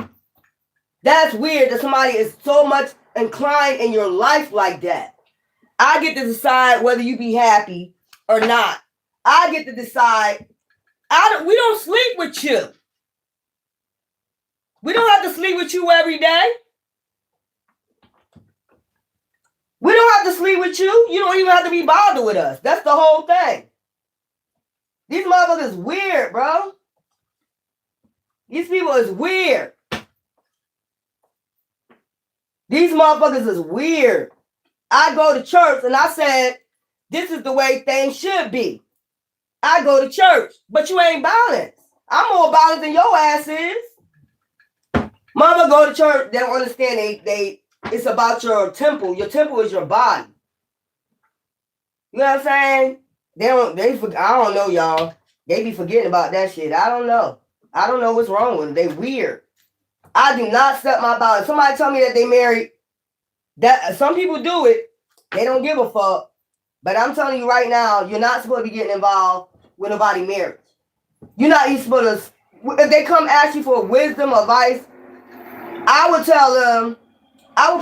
That's weird that somebody is so much inclined in your life like that. I get to decide whether you be happy or not. I get to decide. We don't sleep with you. We don't have to sleep with you every day. We don't have to sleep with you. You don't even have to be bothered with us. That's the whole thing. These motherfuckers weird, bro. These people is weird. These motherfuckers is weird. I go to church and I said, this is the way things should be. I go to church, but you ain't balanced. I'm more balanced than your ass is. Mama go to church, they don't understand. It's about your temple. Your temple is your body. You know what I'm saying? I don't know, y'all. They be forgetting about that shit. I don't know. I don't know what's wrong with them. They weird. I do not set my balance. Somebody tell me that they married. That some people do it. They don't give a fuck. But I'm telling you right now, you're not supposed to be getting involved with nobody marriage. You're not even supposed to. If they come ask you for wisdom, advice, I would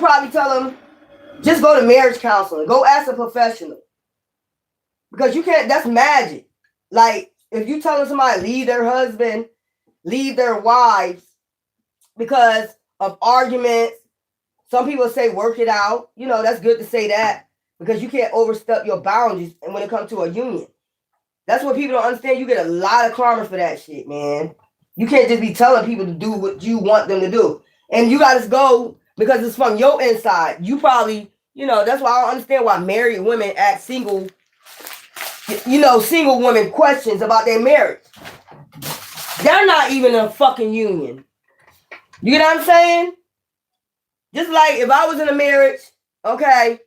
probably tell them, just go to marriage counseling. Go ask a professional. Because you can't, that's magic. Like, if you telling somebody leave their husband, leave their wives because of arguments, some people say work it out. That's good to say that because you can't overstep your boundaries and when it comes to a union. That's what people don't understand. You get a lot of karma for that shit, man. You can't just be telling people to do what you want them to do. And you got to go because it's from your inside. You probably, that's why I don't understand why married women ask single women questions about their marriage. They're not even in a fucking union. You get what I'm saying? Just like if I was in a marriage, okay,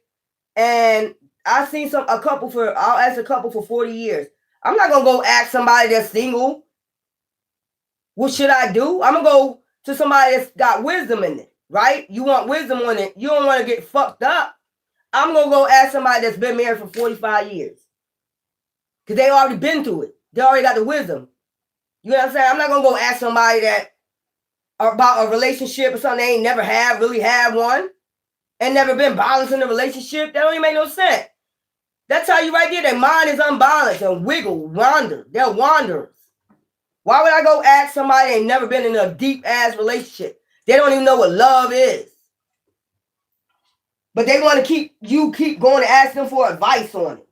and I'll ask a couple for 40 years. I'm not gonna go ask somebody that's single, what should I do? I'm gonna go to somebody that's got wisdom in it, right? You want wisdom on it. You don't want to get fucked up. I'm gonna go ask somebody that's been married for 45 years. Because they already been through it. They already got the wisdom. You know what I'm saying? I'm not gonna go ask somebody that about a relationship or something they ain't never really had one, and never been balanced in a relationship. That don't even make no sense. That tell you right there, their mind is unbalanced and wander. They're wanderers. Why would I go ask somebody that ain't never been in a deep ass relationship? They don't even know what love is. But they want to keep going to ask them for advice on it.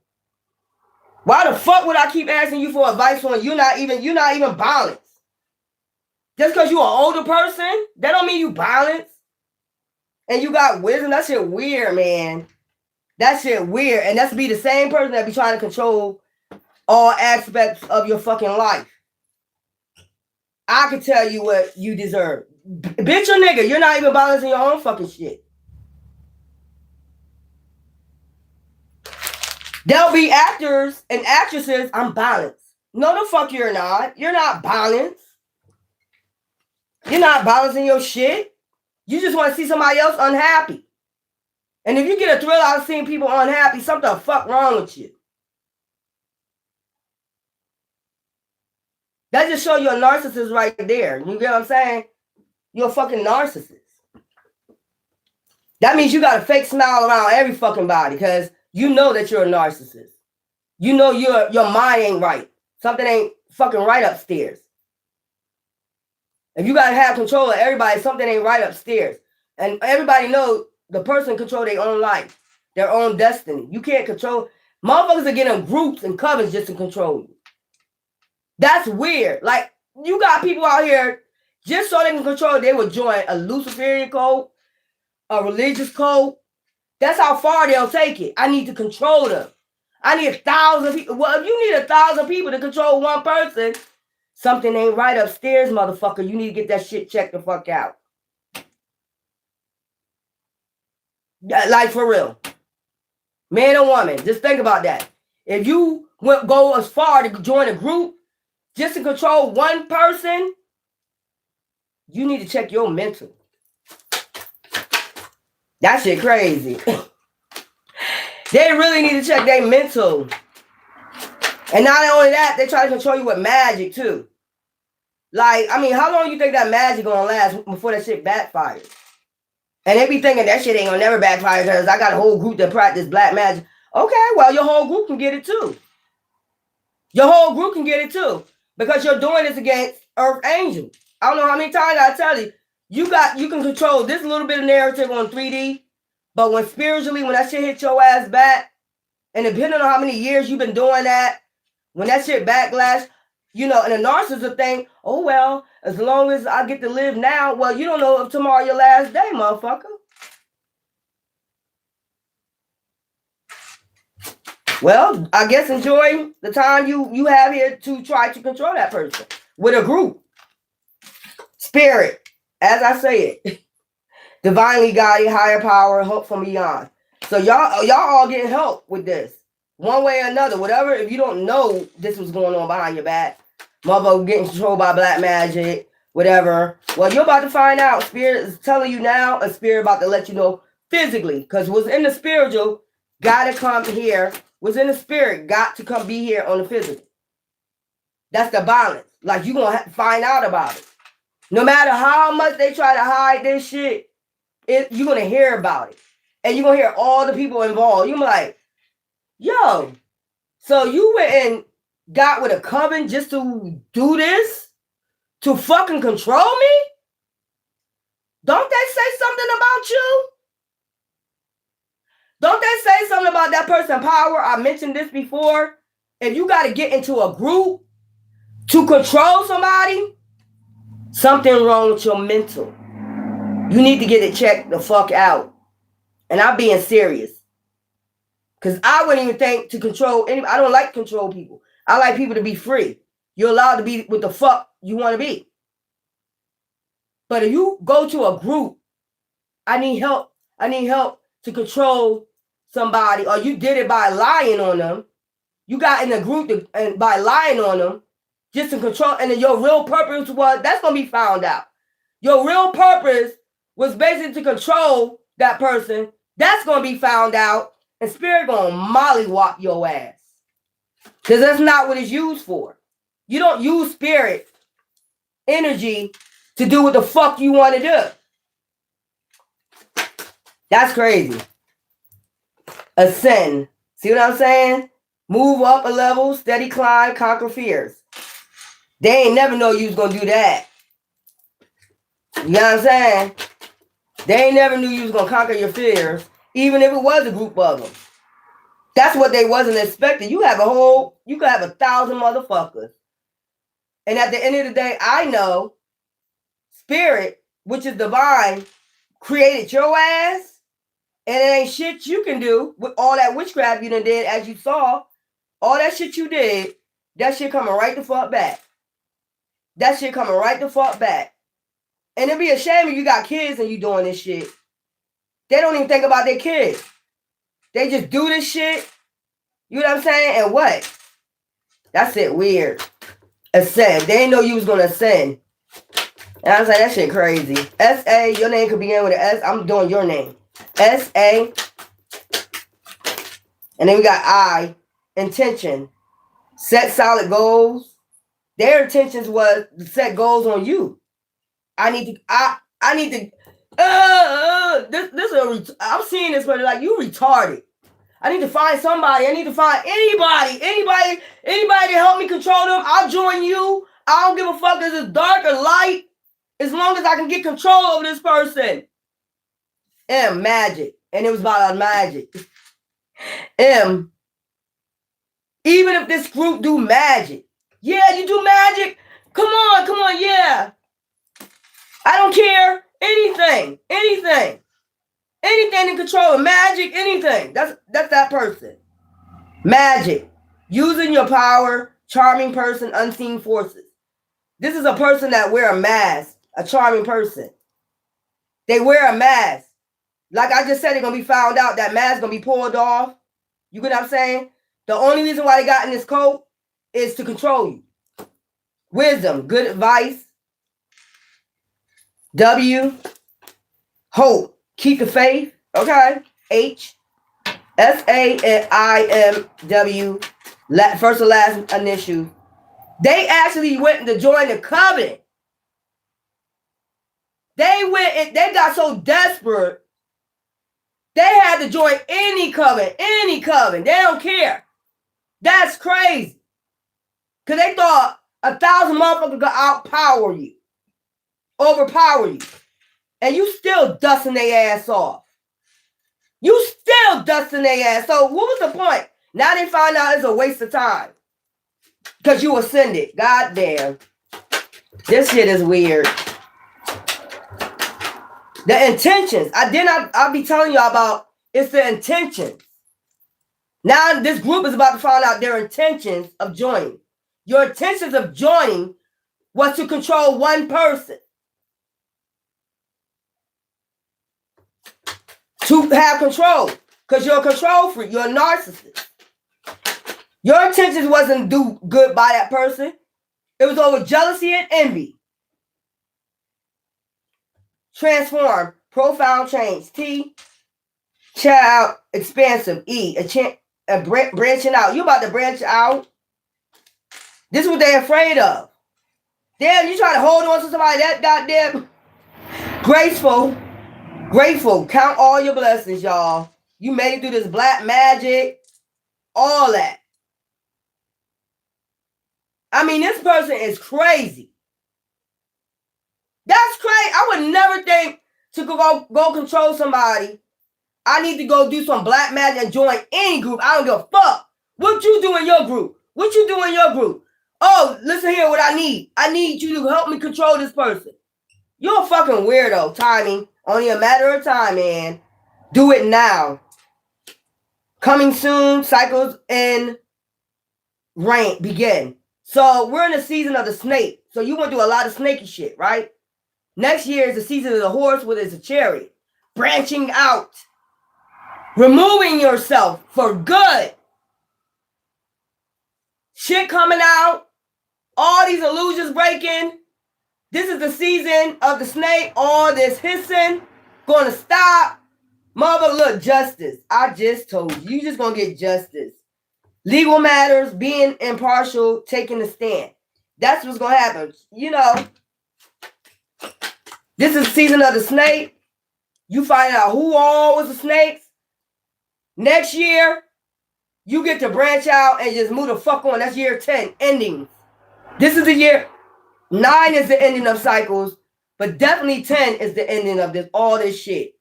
Why the fuck would I keep asking you for advice on you're not even balanced? Just because you're an older person, that don't mean you balanced. And you got wisdom. That shit weird, man. That shit weird. And that's be the same person that be trying to control all aspects of your fucking life. I can tell you what you deserve. Bitch or nigga, you're not even balancing your own fucking shit. There'll be actors and actresses, I'm balanced. No, the fuck you're not. You're not balanced. You're not balancing your shit. You just want to see somebody else unhappy. And if you get a thrill out of seeing people unhappy, something the fuck wrong with you. That just shows you a narcissist right there. You get what I'm saying? You're a fucking narcissist. That means you got a fake smile around every fucking body because you know that you're a narcissist. You know your mind ain't right. Something ain't fucking right upstairs. If you gotta have control of everybody, something ain't right upstairs. And everybody knows the person control their own life, their own destiny. You can't control. Motherfuckers are getting groups and covens just to control you. That's weird. Like, you got people out here just so they can control, they would join a Luciferian cult, a religious cult. That's how far they'll take it. I need to control them. I need 1,000 people. Well, if you need 1,000 people to control one person, something ain't right upstairs, motherfucker. You need to get that shit checked the fuck out. Like, for real. Man or woman, just think about that. If you go as far to join a group just to control one person, you need to check your mental. That shit crazy. They really need to check their mental. And not only that, they try to control you with magic too. Like, I mean, how long do you think that magic gonna last before that shit backfires? And they be thinking that shit ain't gonna never backfire because I got a whole group that practice black magic. Okay, well, your whole group can get it too. Your whole group can get it too. Because you're doing this against Earth Angel. I don't know how many times I tell you, you can control this little bit of narrative on 3D, but when spiritually, when that shit hit your ass back, and depending on how many years you've been doing that, when that shit backlash, you know, and the narcissist think, oh, well, as long as I get to live now, well, you don't know if tomorrow your last day, motherfucker. Well, I guess enjoy the time you have here to try to control that person with a group. Spirit, as I say it, divinely guided, higher power, help from beyond. So y'all all getting help with this. One way or another, whatever, if you don't know this was going on behind your back, motherfucker getting controlled by black magic, whatever. Well, you're about to find out. Spirit is telling you now, a spirit about to let you know physically. Because what's in the spiritual gotta come here. What's in the spirit got to come be here on the physical. That's the balance. Like, you're going to have to find out about it. No matter how much they try to hide this shit, you're going to hear about it. And you're going to hear all the people involved. You're like, yo, so you went and got with a coven just to do this? To fucking control me? Don't they say something about you? Don't they say something about that person power? I mentioned this before. If you got to get into a group to control somebody, something wrong with your mental. You need to get it checked the fuck out. And I'm being serious. Because I wouldn't even think to control anybody. I don't like to control people. I like people to be free. You're allowed to be what the fuck you want to be. But if you go to a group, I need help. I need help to control somebody, or you did it by lying on them. You got in a group and by lying on them just to control, and then your real purpose was, that's going to be found out. Your real purpose was basically to control that person. That's going to be found out, and spirit going to mollywop your ass. Because that's not what it's used for. You don't use spirit energy to do what the fuck you want to do. That's crazy. Ascend. See what I'm saying? Move up a level, steady climb, conquer fears. They ain't never know you was going to do that. You know what I'm saying? They ain't never knew you was going to conquer your fears, even if it was a group of them. That's what they wasn't expecting. You could have 1,000 motherfuckers. And at the end of the day, I know spirit, which is divine, created your ass, and it ain't shit you can do with all that witchcraft you done did, as you saw. All that shit you did, that shit coming right the fuck back. That shit coming right the fuck back. And it'd be a shame if you got kids and you doing this shit. They don't even think about their kids. They just do this shit. You know what I'm saying? And what? That's it, weird. Ascend. They didn't know you was going to ascend. And I was like, that shit crazy. S-A, your name could begin with an S. I'm doing your name. S-A. And then we got I. Intention. Set solid goals. Their intentions was to set goals on you. I'm seeing this, but like, you retarded. I need to find somebody. I need to find anybody to help me control them. I'll join you. I don't give a fuck if it's dark or light, as long as I can get control over this person. M, magic. And it was about magic. M, even if this group do magic. Yeah, you do magic? Come on, yeah. I don't care. Anything in control of magic, anything. That's that person. Magic. Using your power, charming person, unseen forces. This is a person that wear a mask, a charming person. They wear a mask. Like I just said, they're going to be found out. That mask going to be pulled off. You get what I'm saying? The only reason why they got in this coat is to control you. Wisdom, good advice. W, hope, keep the faith. Okay. H, S-A-I-M-W, first and last initial. They actually went to join the covenant. They got so desperate, they had to join any covenant. They don't care. That's crazy. Because they thought 1,000 motherfuckers could overpower you. And you still dusting their ass off. So what was the point? Now they find out it's a waste of time. Because you ascended. God damn. This shit is weird. The intentions. I'll be telling y'all about, it's the intentions. Now this group is about to find out their intentions of joining. Your intentions of joining was to control one person. To have control. Because you're a control freak. You're a narcissist. Your intentions wasn't to do good by that person. It was over jealousy and envy. Transform. Profound change. T. Child. Expansive. E. Branching out. You about to branch out? This is what they're afraid of. Damn, you trying to hold on to somebody that goddamn graceful. Grateful. Count all your blessings, y'all. You made it through this black magic. All that. I mean, this person is crazy. That's crazy. I would never think to go control somebody. I need to go do some black magic and join any group. I don't give a fuck. What you do in your group? Oh, listen here, what I need. I need you to help me control this person. You're a fucking weirdo. Timing. Only a matter of time, man. Do it now. Coming soon. Cycles in rain begin. So we're in the season of the snake. So you went through a lot of snaky shit, right? Next year is the season of the horse, with it's a chariot. Branching out. Removing yourself for good. Shit coming out. All these illusions breaking. This is the season of the snake. All this hissing. Gonna stop. Mother, look, justice. I just told you. You just gonna get justice. Legal matters, being impartial, taking a stand. That's what's gonna happen. You know, this is the season of the snake. You find out who all was the snakes. Next year, you get to branch out and just move the fuck on. That's year 10, endings. This is the year. 9 is the ending of cycles, but definitely 10 is the ending of all this shit.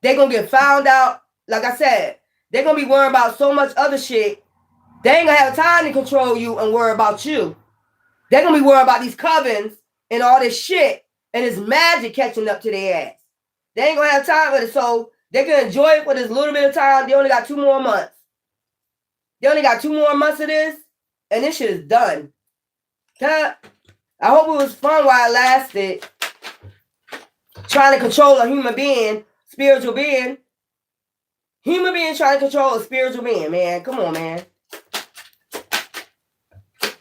They're going to get found out. Like I said, they're going to be worried about so much other shit. They ain't going to have time to control you and worry about you. They're going to be worried about these covens and all this shit and this magic catching up to their ass. They ain't going to have time for it, so they can enjoy it for this little bit of time. They only got 2 more months. They only got 2 more months of this, and this shit is done. I hope it was fun while it lasted. Trying to control a human being, spiritual being. Human being trying to control a spiritual being, man. Come on, man.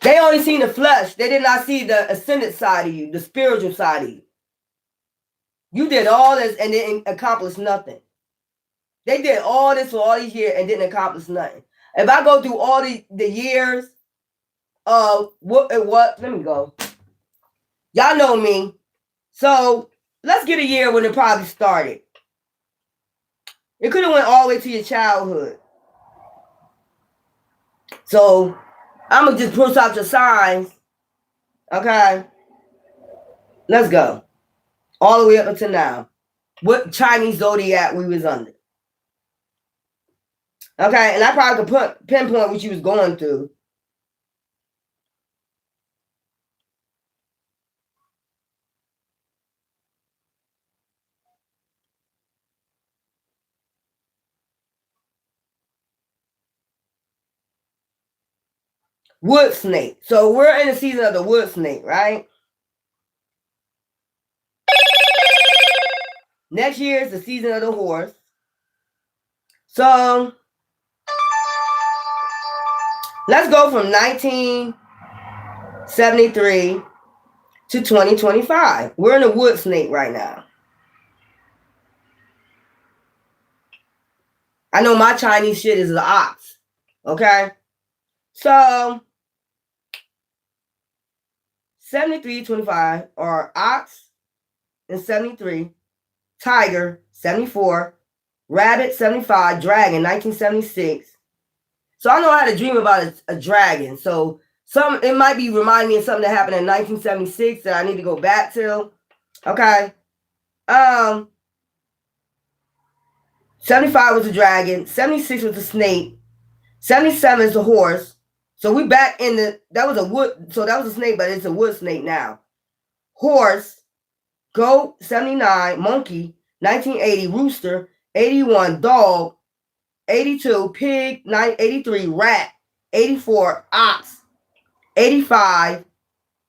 They only seen the flesh. They did not see the ascended side of you, the spiritual side of you. You did all this and didn't accomplish nothing. They did all this for all these years and didn't accomplish nothing. If I go through all the years of what, let me go. Y'all know me. So let's get a year when it probably started. It could have went all the way to your childhood. So I'm going to just push out your signs. Okay. Let's go. All the way up until now. What Chinese zodiac we was under. Okay, and I probably could pinpoint what you was going through. Wood snake. So we're in the season of the wood snake, right? Next year is the season of the horse. So let's go from 1973 to 2025. We're in the wood snake right now. I know my Chinese shit is the ox. Okay? So 73, 25 are ox in 73, tiger 74, rabbit 75, dragon 1976. So I know how to dream about a dragon. So it might be reminding me of something that happened in 1976 that I need to go back to. Okay. 75 was the dragon, 76 was the snake, 77 is the horse. So we back in that was a wood, so that was a snake, but it's a wood snake now. Horse, goat 79, monkey 1980, rooster 81, dog 82, pig 83, rat 84, ox 85,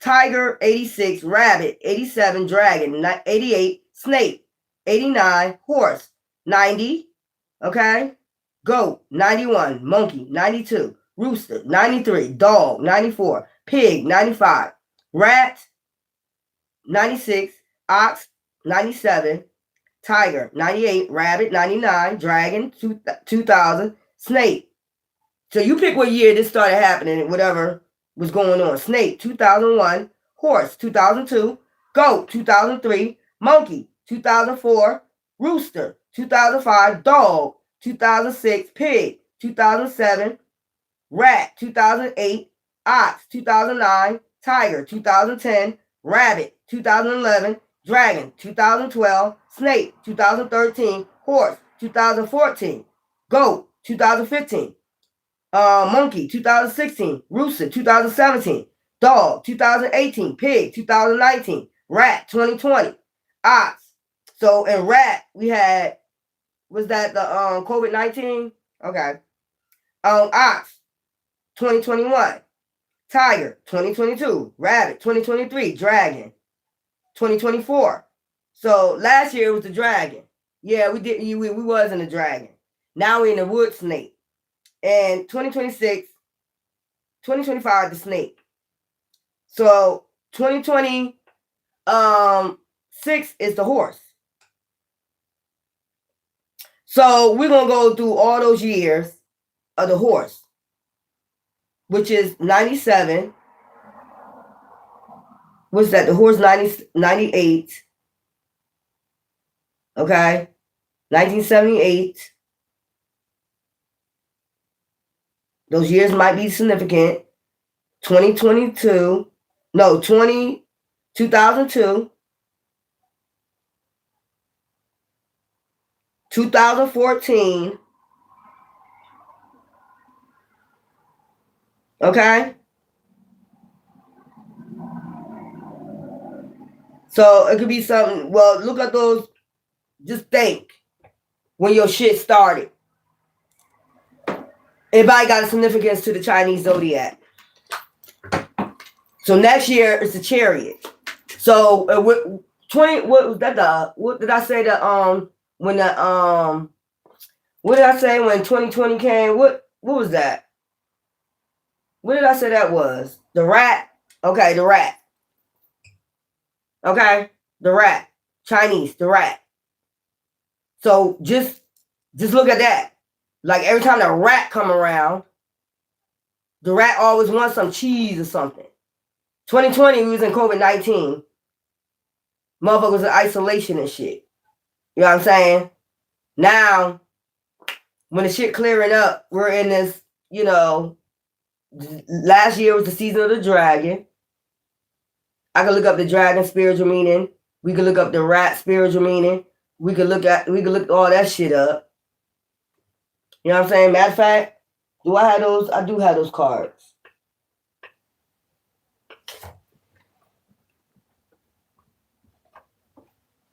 tiger 86, rabbit 87, dragon 88, snake 89, horse 90, okay, goat 91, monkey 92, rooster 93, dog 94, pig 95, rat 96, ox 97, tiger 98, rabbit 99, dragon 2000, snake. So you pick what year this started happening, whatever was going on. Snake 2001, horse 2002, goat 2003, monkey 2004, rooster 2005, dog 2006, pig 2007, rat 2008, ox 2009, tiger 2010, rabbit 2011, dragon 2012, snake 2013, horse 2014, goat 2015, monkey 2016, rooster 2017, dog 2018, pig 2019, rat 2020, ox. So in rat we had, was that the COVID-19? Okay. Ox 2021, tiger 2022, rabbit 2023, dragon 2024. So last year was the dragon. Yeah, we did. We was in the dragon. Now we're in the wood snake. And 2026, 2025, the snake. So 2026 is the horse. So we're going to go through all those years of the horse, which is 97. What's that? The horse 98. Okay. 1978. Those years might be significant. 2022. No, 2002. 2014. Okay? So it could be something. Well, look at those. Just think when your shit started. Everybody got a significance to the Chinese zodiac. So next year it's the Chariot. So 20. What was that? What did I say? When the what did I say when 2020 came? What was that? What did I say that was? The rat. Okay, the rat. Okay, the rat. Chinese, the rat. So just look at that. Like every time the rat come around, the rat always wants some cheese or something. 2020, we was in COVID-19. Motherfuckers was in isolation and shit. You know what I'm saying? Now, when the shit clearing up, we're in this, you know, last year was the season of the dragon. I can look up the dragon spiritual meaning. We can look up the rat spiritual meaning. We can look all that shit up. You know what I'm saying? Matter of fact, do I have those? I do have those cards.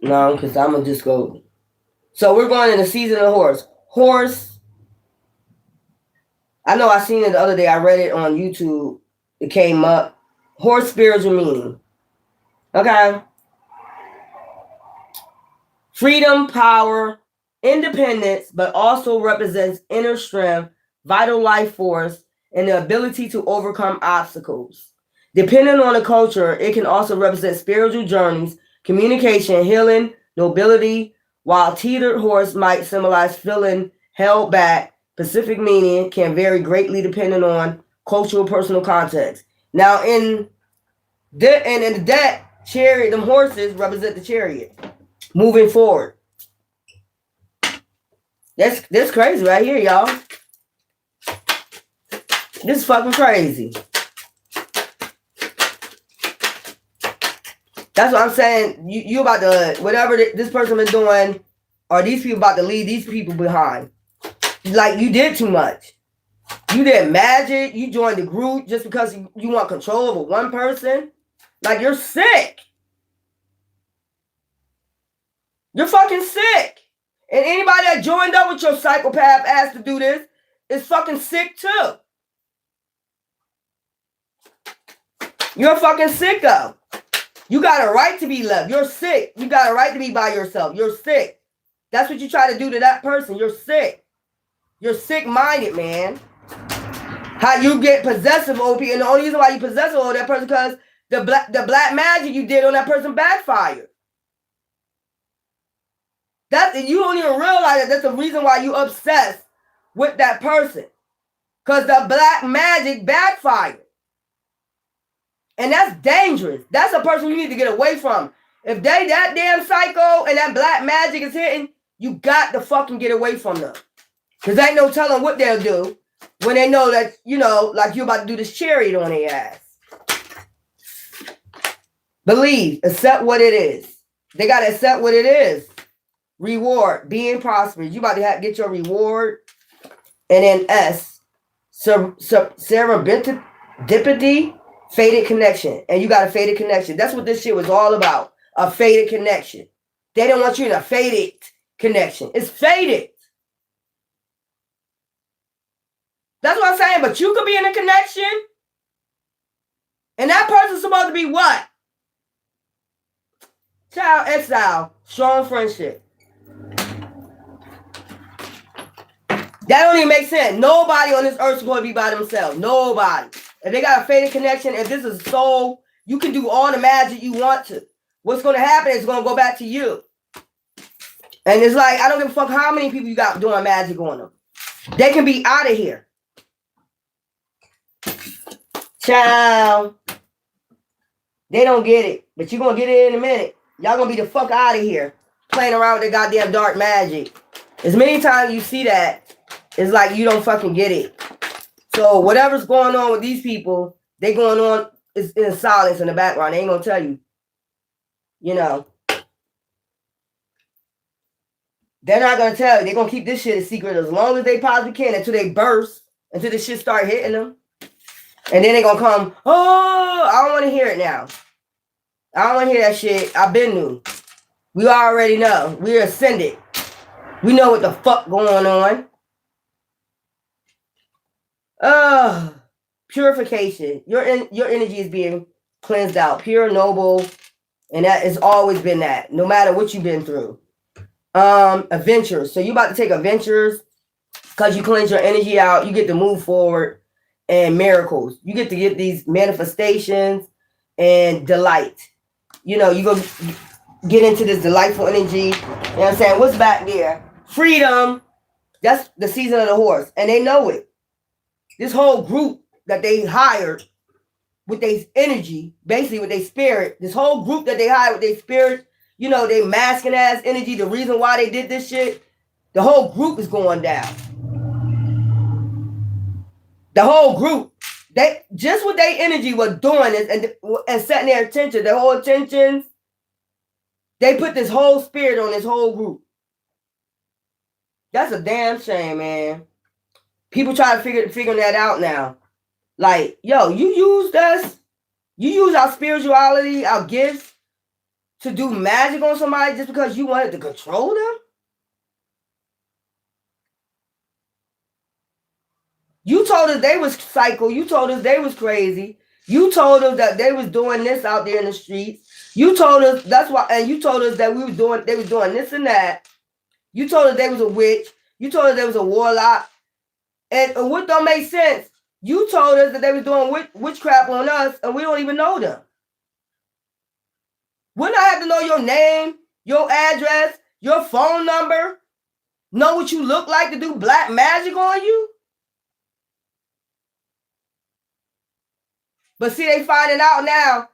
No, because I'm going to just go. So we're going in the season of the horse. Horse. I know I seen it the other day. I read it on YouTube. It came up. Horse spiritual meaning. Okay. Freedom, power, independence, but also represents inner strength, vital life force, and the ability to overcome obstacles. Depending on the culture, it can also represent spiritual journeys, communication, healing, nobility, while teetered horse might symbolize feeling held back. Specific meaning can vary greatly depending on cultural, personal context. Now, in the deck, chariot, them horses represent the chariot. Moving forward. That's crazy right here, y'all. This is fucking crazy. That's what I'm saying. You about to, whatever this person been doing, or these people about to leave these people behind. Like, you did too much. You did magic. You joined the group just because you want control over one person. Like, you're sick. You're fucking sick. And anybody that joined up with your psychopath ass to do this is fucking sick too. You're fucking sicko. You got a right to be loved. You're sick. You got a right to be by yourself. You're sick. That's what you try to do to that person. You're sick. You're sick-minded, man. How you get possessive over people. And the only reason why you possessive over that person because the black magic you did on that person backfired. You don't even realize that that's the reason why you obsessed with that person. Because the black magic backfired. And that's dangerous. That's a person you need to get away from. If they that damn psycho and that black magic is hitting, you got to fucking get away from them. Because ain't no telling what they'll do when they know that, you know, like you're about to do this chariot on their ass. Believe. Accept what it is. They got to accept what it is. Reward. Being prosperous. You about to get your reward. And then S. Serendipity. Faded connection. And you got a faded connection. That's what this shit was all about. A faded connection. They don't want you in a faded connection. It's faded. That's what I'm saying. But you could be in a connection. And that person's supposed to be what? Child exile. Strong friendship. That don't even make sense. Nobody on this earth is going to be by themselves. Nobody. If they got a fated connection, if this is soul, you can do all the magic you want to. What's going to happen is going to go back to you. And it's like, I don't give a fuck how many people you got doing magic on them. They can be out of here. Ciao. They don't get it. But you're going to get it in a minute. Y'all going to be the fuck out of here. Playing around with the goddamn dark magic. As many times you see that, it's like you don't fucking get it. So whatever's going on with these people, they going on is in silence in the background. They ain't going to tell you. You know. They're not going to tell you. They're going to keep this shit a secret as long as they possibly can until they burst, until the shit start hitting them. And then they're going to come, oh, I don't want to hear it now. I don't want to hear that shit. I've been new. We already know. We're ascended. We know what the fuck going on. Purification. Your energy is being cleansed out. Pure, noble. And that has always been that. No matter what you've been through. Adventures. So you about to take adventures because you cleanse your energy out. You get to move forward. And miracles. You get to get these manifestations and delight. You know, you go get into this delightful energy. You know what I'm saying? What's back there? Freedom. That's the season of the horse. And they know it. This whole group that they hired with their energy, basically with their spirit, this whole group that they hired with their spirit, you know, they masking ass energy, the reason why they did this shit, the whole group is going down. The whole group, they just what their energy was doing and setting their attention, their whole attentions, they put this whole spirit on this whole group. That's a damn shame, man. People try to figure that out now. Like, yo, you used us, you use our spirituality, our gifts to do magic on somebody just because you wanted to control them? You told us they was psycho. You told us they was crazy. You told us that they was doing this out there in the streets. You told us that's why, and you told us that they was doing this and that. You told us they was a witch. You told us they was a warlock. And what don't make sense, you told us that they was doing witchcraft on us, and we don't even know them. Wouldn't I have to know your name, your address, your phone number, know what you look like to do black magic on you? But see, they finding out now,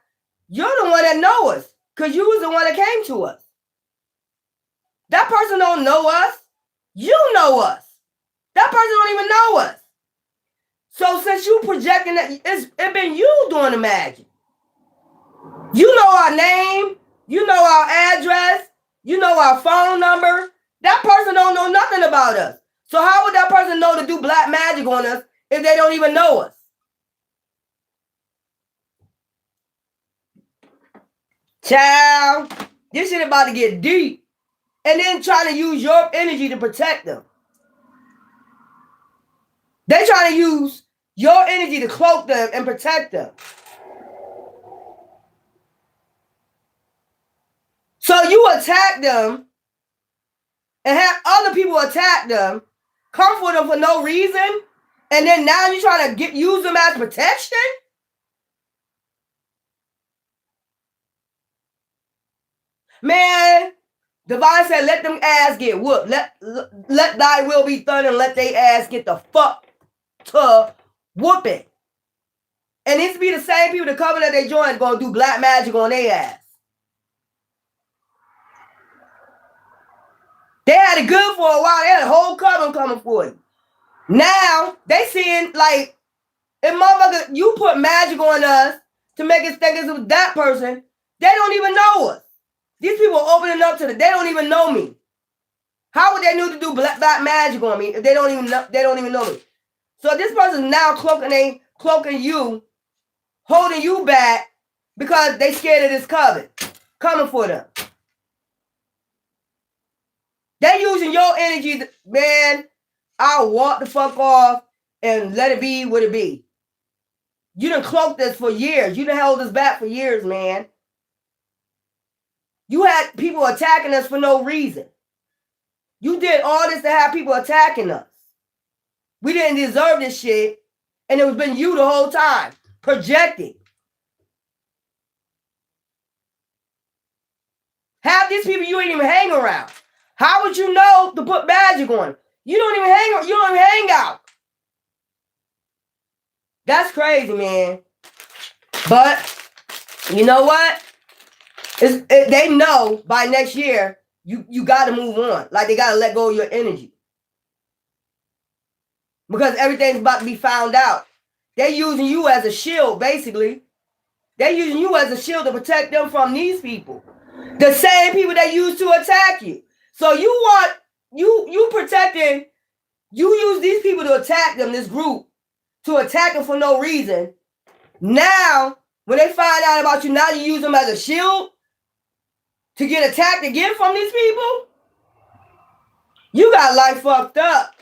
you're the one that know us, because you was the one that came to us. That person don't know us. You know us. That person don't even know us. So since you projecting that, it's been you doing the magic. You know our name. You know our address. You know our phone number. That person don't know nothing about us. So how would that person know to do black magic on us if they don't even know us? Child, this shit about to get deep. And then trying to use your energy to protect them. They trying to use your energy to cloak them and protect them. So you attack them and have other people attack them, come for them for no reason, and then now you're trying to use them as protection? Man, Divine said, let them ass get whooped. Let thy will be done and let they ass get the fuck to whooping. And it to be the same people, the coven that they joined, going to do black magic on their ass. They had it good for a while. They had a whole coven coming for you. Now, they seeing like, if motherfucker, you put magic on us to make us think it was that person, they don't even know us. These people are opening up to they don't even know me. How would they know to do black magic on me if they don't even know me? So this person now cloaking you, holding you back because they scared of this coven coming for them. They using your energy, man. I'll walk the fuck off and let it be what it be. You done cloaked this for years. You done held us back for years, man. You had people attacking us for no reason. You did all this to have people attacking us. We didn't deserve this shit. And it was been you the whole time, projecting. Half these people you ain't even hang around. How would you know to put magic on? You don't even hang out. That's crazy, man. But you know what? They know by next year you got to move on. Like they got to let go of your energy. Because everything's about to be found out. They're using you as a shield, basically. They're using you as a shield to protect them from these people. The same people that used to attack you. So you want, you protecting, you use these people to attack them, this group, to attack them for no reason. Now, when they find out about you, now you use them as a shield to get attacked again from these people? You got life fucked up.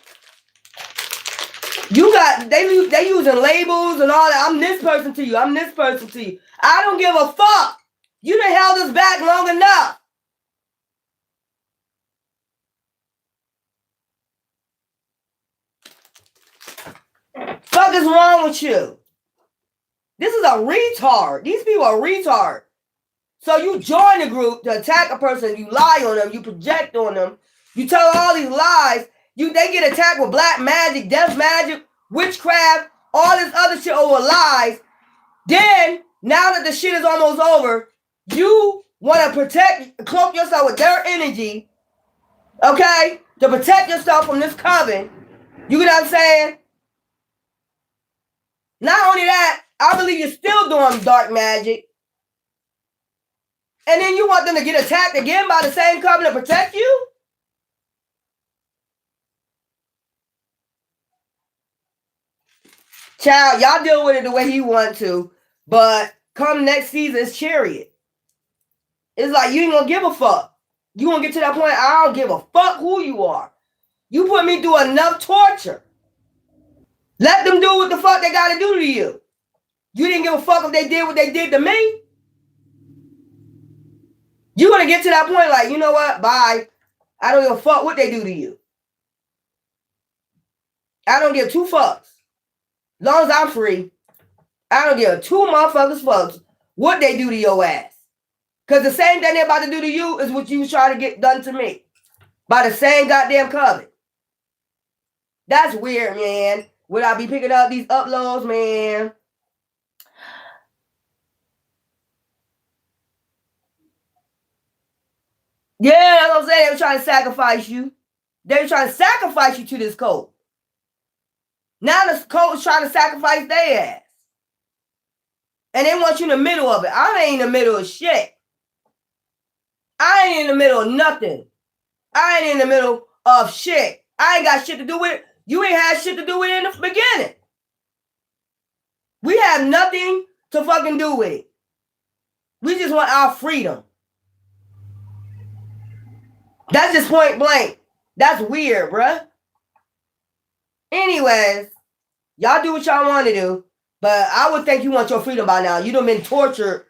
You got, they using labels and all that. I'm this person to you. I'm this person to you. I don't give a fuck. You done held us back long enough. Fuck is wrong with you? This is a retard. These people are retard. So you join the group to attack a person. You lie on them. You project on them. You tell all these lies. They get attacked with black magic, death magic, witchcraft, all this other shit over lies. Then, now that the shit is almost over, you want to cloak yourself with their energy, okay, to protect yourself from this coven. You get what I'm saying? Not only that, I believe you're still doing dark magic. And then you want them to get attacked again by the same coven to protect you? Child, y'all deal with it the way you want to. But come next season, it's Chariot. It's like you ain't gonna give a fuck. You gonna get to that point, I don't give a fuck who you are. You put me through enough torture. Let them do what the fuck they gotta do to you. You didn't give a fuck if they did what they did to me. You're gonna get to that point like, you know what, bye. I don't give a fuck what they do to you. I don't give two fucks. As long as I'm free, I don't give two motherfuckers fucks what they do to your ass. Because the same thing they're about to do to you is what you was trying to get done to me. By the same goddamn coven. That's weird, man. Would I be picking up these uploads, man? Yeah, that's what I'm saying. They were trying to sacrifice you. They were trying to sacrifice you to this cult. Now the cult is trying to sacrifice their ass. And they want you in the middle of it. I ain't in the middle of shit. I ain't in the middle of nothing. I ain't in the middle of shit. I ain't got shit to do with it. You ain't had shit to do with it in the beginning. We have nothing to fucking do with it. We just want our freedom. That's just point blank. That's weird, bruh. Anyways, y'all do what y'all want to do. But I would think you want your freedom by now. You done been tortured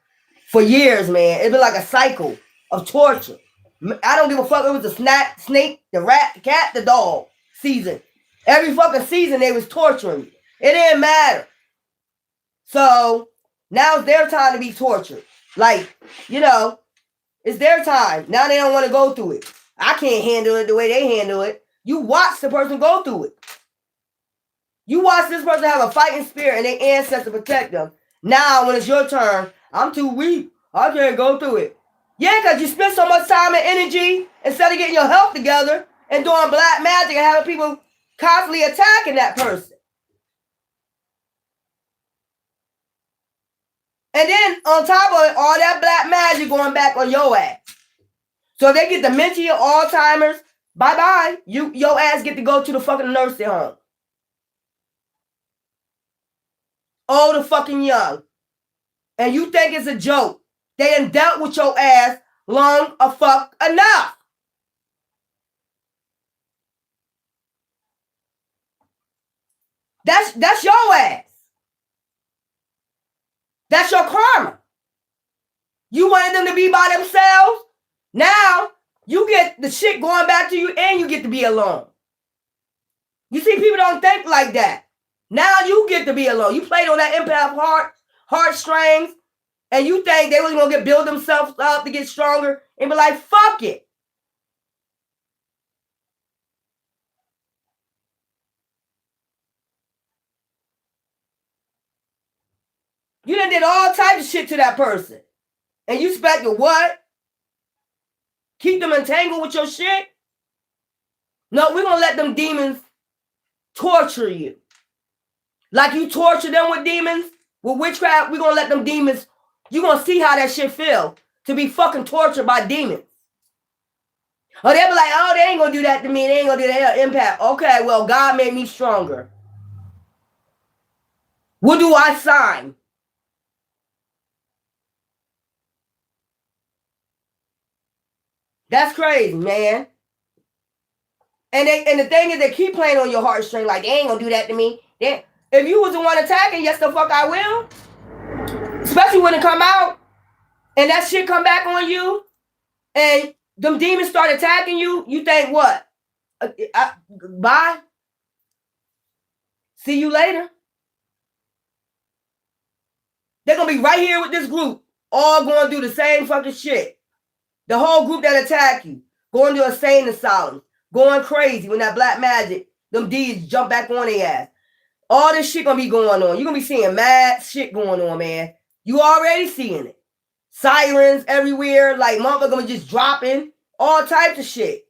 for years, man. It's been like a cycle of torture. I don't give a fuck. It was the snake, the rat, the cat, the dog season. Every fucking season they was torturing me. It didn't matter. So now it's their time to be tortured. Like, you know, it's their time. Now they don't want to go through it. I can't handle it the way they handle it. You watch the person go through it. You watch this person have a fighting spirit and their ancestors protect them. Now, when it's your turn, I'm too weak. I can't go through it. Yeah, because you spend so much time and energy instead of getting your health together and doing black magic and having people constantly attacking that person. And then on top of it, all that black magic going back on your ass. So if they get dementia, Alzheimer's, bye-bye. Your ass get to go to the fucking nursing home. Old and fucking young. And you think it's a joke. They done dealt with your ass long a fuck enough. That's your ass. That's your karma. You wanted them to be by themselves. Now, you get the shit going back to you and you get to be alone. You see, people don't think like that. Now you get to be alone. You played on that empath heartstrings, and you think they was gonna build themselves up to get stronger and be like, fuck it. You done did all types of shit to that person. And you expect to what? Keep them entangled with your shit? No, we're gonna let them demons torture you. Like you torture them with demons, with witchcraft, we're gonna let them demons, you're gonna see how that shit feel to be fucking tortured by demons. Or they'll be like, oh, they ain't gonna do that to me, they ain't gonna do that impact. Okay, well, God made me stronger. What do I sign? That's crazy, man. And the thing is, they keep playing on your heartstring, like they ain't gonna do that to me. If you was the one attacking, yes the fuck I will. Especially when it come out and that shit come back on you and them demons start attacking you, you think what? Bye. See you later. They're gonna be right here with this group, all going through the same fucking shit. The whole group that attack you, going to a insane asylum, going crazy when that black magic, them D's jump back on their ass. All this shit gonna be going on. You're gonna be seeing mad shit going on, man. You already seeing it. Sirens everywhere, like motherfuckers gonna just dropping, all types of shit.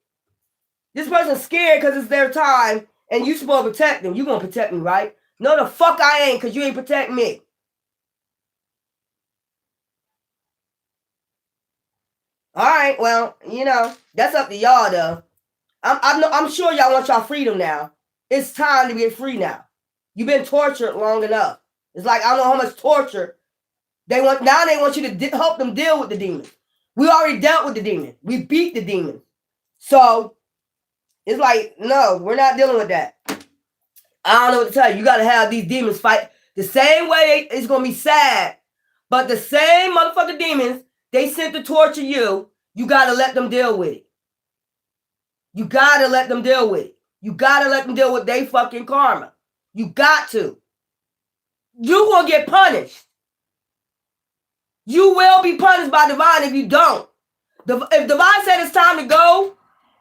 This person's scared because it's their time, and you supposed to protect them. You gonna protect me, right? No, the fuck I ain't, because you ain't protect me. All right, well, you know, that's up to y'all, though. I'm sure y'all want y'all freedom now. It's time to get free now. You've been tortured long enough. It's like, I don't know how much torture they want. Now they want you to help them deal with the demons. We already dealt with the demon. We beat the demon. So it's like, no, we're not dealing with that. I don't know what to tell you. You got to have these demons fight the same way. It's going to be sad. But the same motherfucking demons they sent to torture you, you got to let them deal with it. You got to let them deal with it. You got to let them deal with their fucking karma. You got to. You're going to get punished. You will be punished by divine if you don't. If divine said it's time to go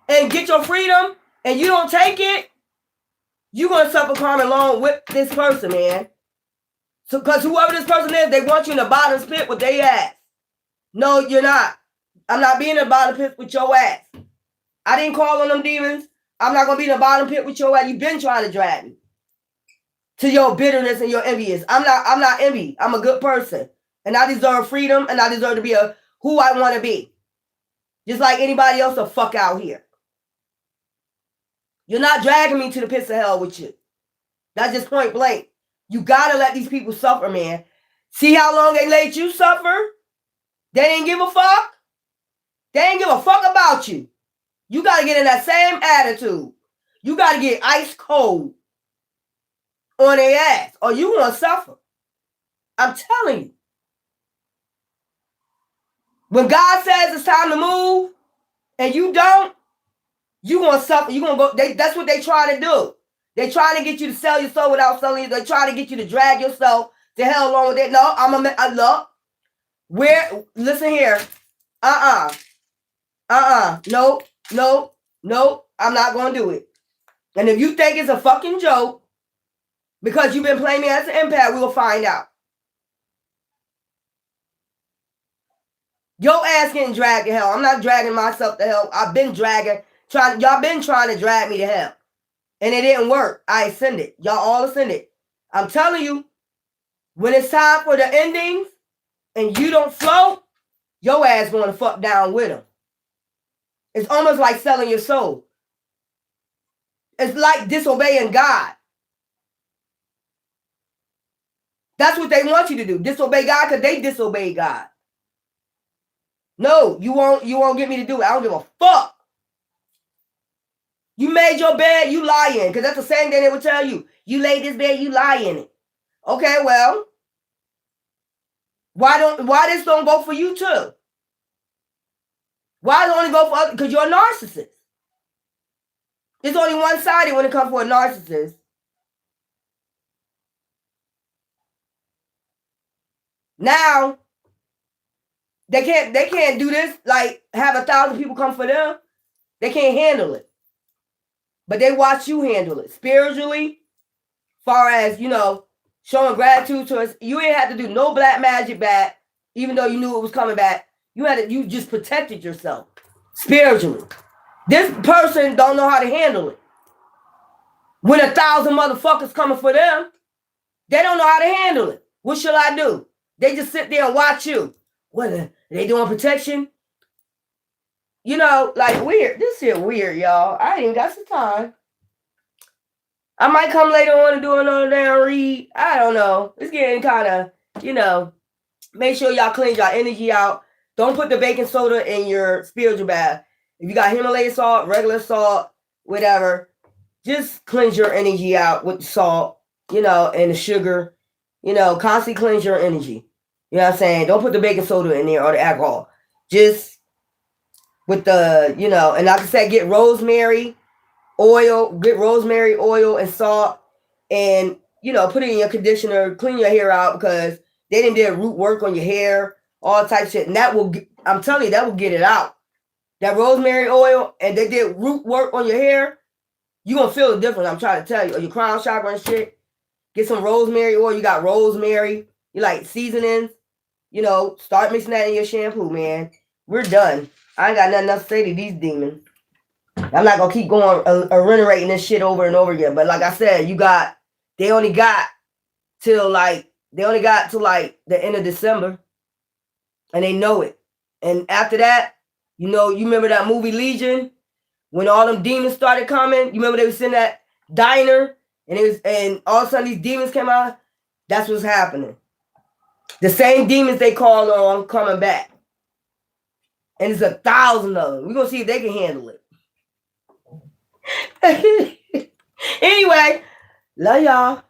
and get your freedom and you don't take it, you're going to suffer karma along with this person, man. So, because whoever this person is, they want you in the bottom pit with their ass. No, you're not. I'm not being in the bottom pit with your ass. I didn't call on them demons. I'm not going to be in the bottom pit with your ass. You've been trying to drag me to your bitterness and your envious. I'm not envy. I'm a good person. And I deserve freedom, and I deserve to be who I want to be. Just like anybody else, the fuck out here. You're not dragging me to the pits of hell with you. That's just point blank. You gotta let these people suffer, man. See how long they let you suffer? They didn't give a fuck. They didn't give a fuck about you. You gotta get in that same attitude. You gotta get ice cold on their ass, or you gonna suffer. I'm telling you. When God says it's time to move, and you don't, you gonna suffer. You gonna go. That's what they try to do. They trying to get you to sell your soul without selling it. They trying to get you to drag yourself to hell along with it. No, I look. Listen here. No. I'm not gonna do it. And if you think it's a fucking joke, because you've been playing me as an empath, we will find out. Your ass getting dragged to hell. I'm not dragging myself to hell. I've been y'all been trying to drag me to hell. And it didn't work. I ascended. Y'all all ascended. I'm telling you, when it's time for the endings and you don't float, your ass going to fuck down with them. It's almost like selling your soul. It's like disobeying God. That's what they want you to do. Disobey God because they disobey God. No, you won't get me to do it. I don't give a fuck. You made your bed, you lie in. Because that's the same thing they would tell you. You laid this bed, you lie in it. Okay, well, why this don't go for you too? Why does it only go for others? Because you're a narcissist. It's only one-sided when it comes for a narcissist. Now, they can't do this, like have 1,000 people come for them. They can't handle it. But they watch you handle it. Spiritually, far as, showing gratitude to us. You ain't have to do no black magic back, even though you knew it was coming back. You just protected yourself. Spiritually. This person don't know how to handle it. When 1,000 motherfuckers coming for them, they don't know how to handle it. What should I do? They just sit there and watch you. What are they doing protection? Like weird. This shit weird, y'all. I ain't even got some time. I might come later on and do another damn read. I don't know. It's getting kind of, make sure y'all cleanse y'all energy out. Don't put the baking soda in your spiritual bath. If you got Himalayan salt, regular salt, whatever, just cleanse your energy out with the salt, and the sugar. Constantly cleanse your energy. You know what I'm saying? Don't put the baking soda in there or the alcohol. Just with the, and like I said, get rosemary oil and salt, and put it in your conditioner, clean your hair out, because they didn't do root work on your hair, all type of shit, and that will, I'm telling you, that will get it out. That rosemary oil, and they did root work on your hair, you're gonna feel the difference. I'm trying to tell you. Or your crown chakra and shit. Get some rosemary oil. You got rosemary. You like seasonings. Start mixing that in your shampoo, man. We're done. I ain't got nothing else to say to these demons. I'm not gonna keep going reiterating this shit over and over again. But like I said, they only got till like the end of December, and they know it. And after that, you remember that movie Legion, when all them demons started coming. You remember they was in that diner, and all of a sudden these demons came out. That's what's happening. The same demons they called on coming back, and it's 1,000 of them. We're gonna see if they can handle it. Anyway, love y'all.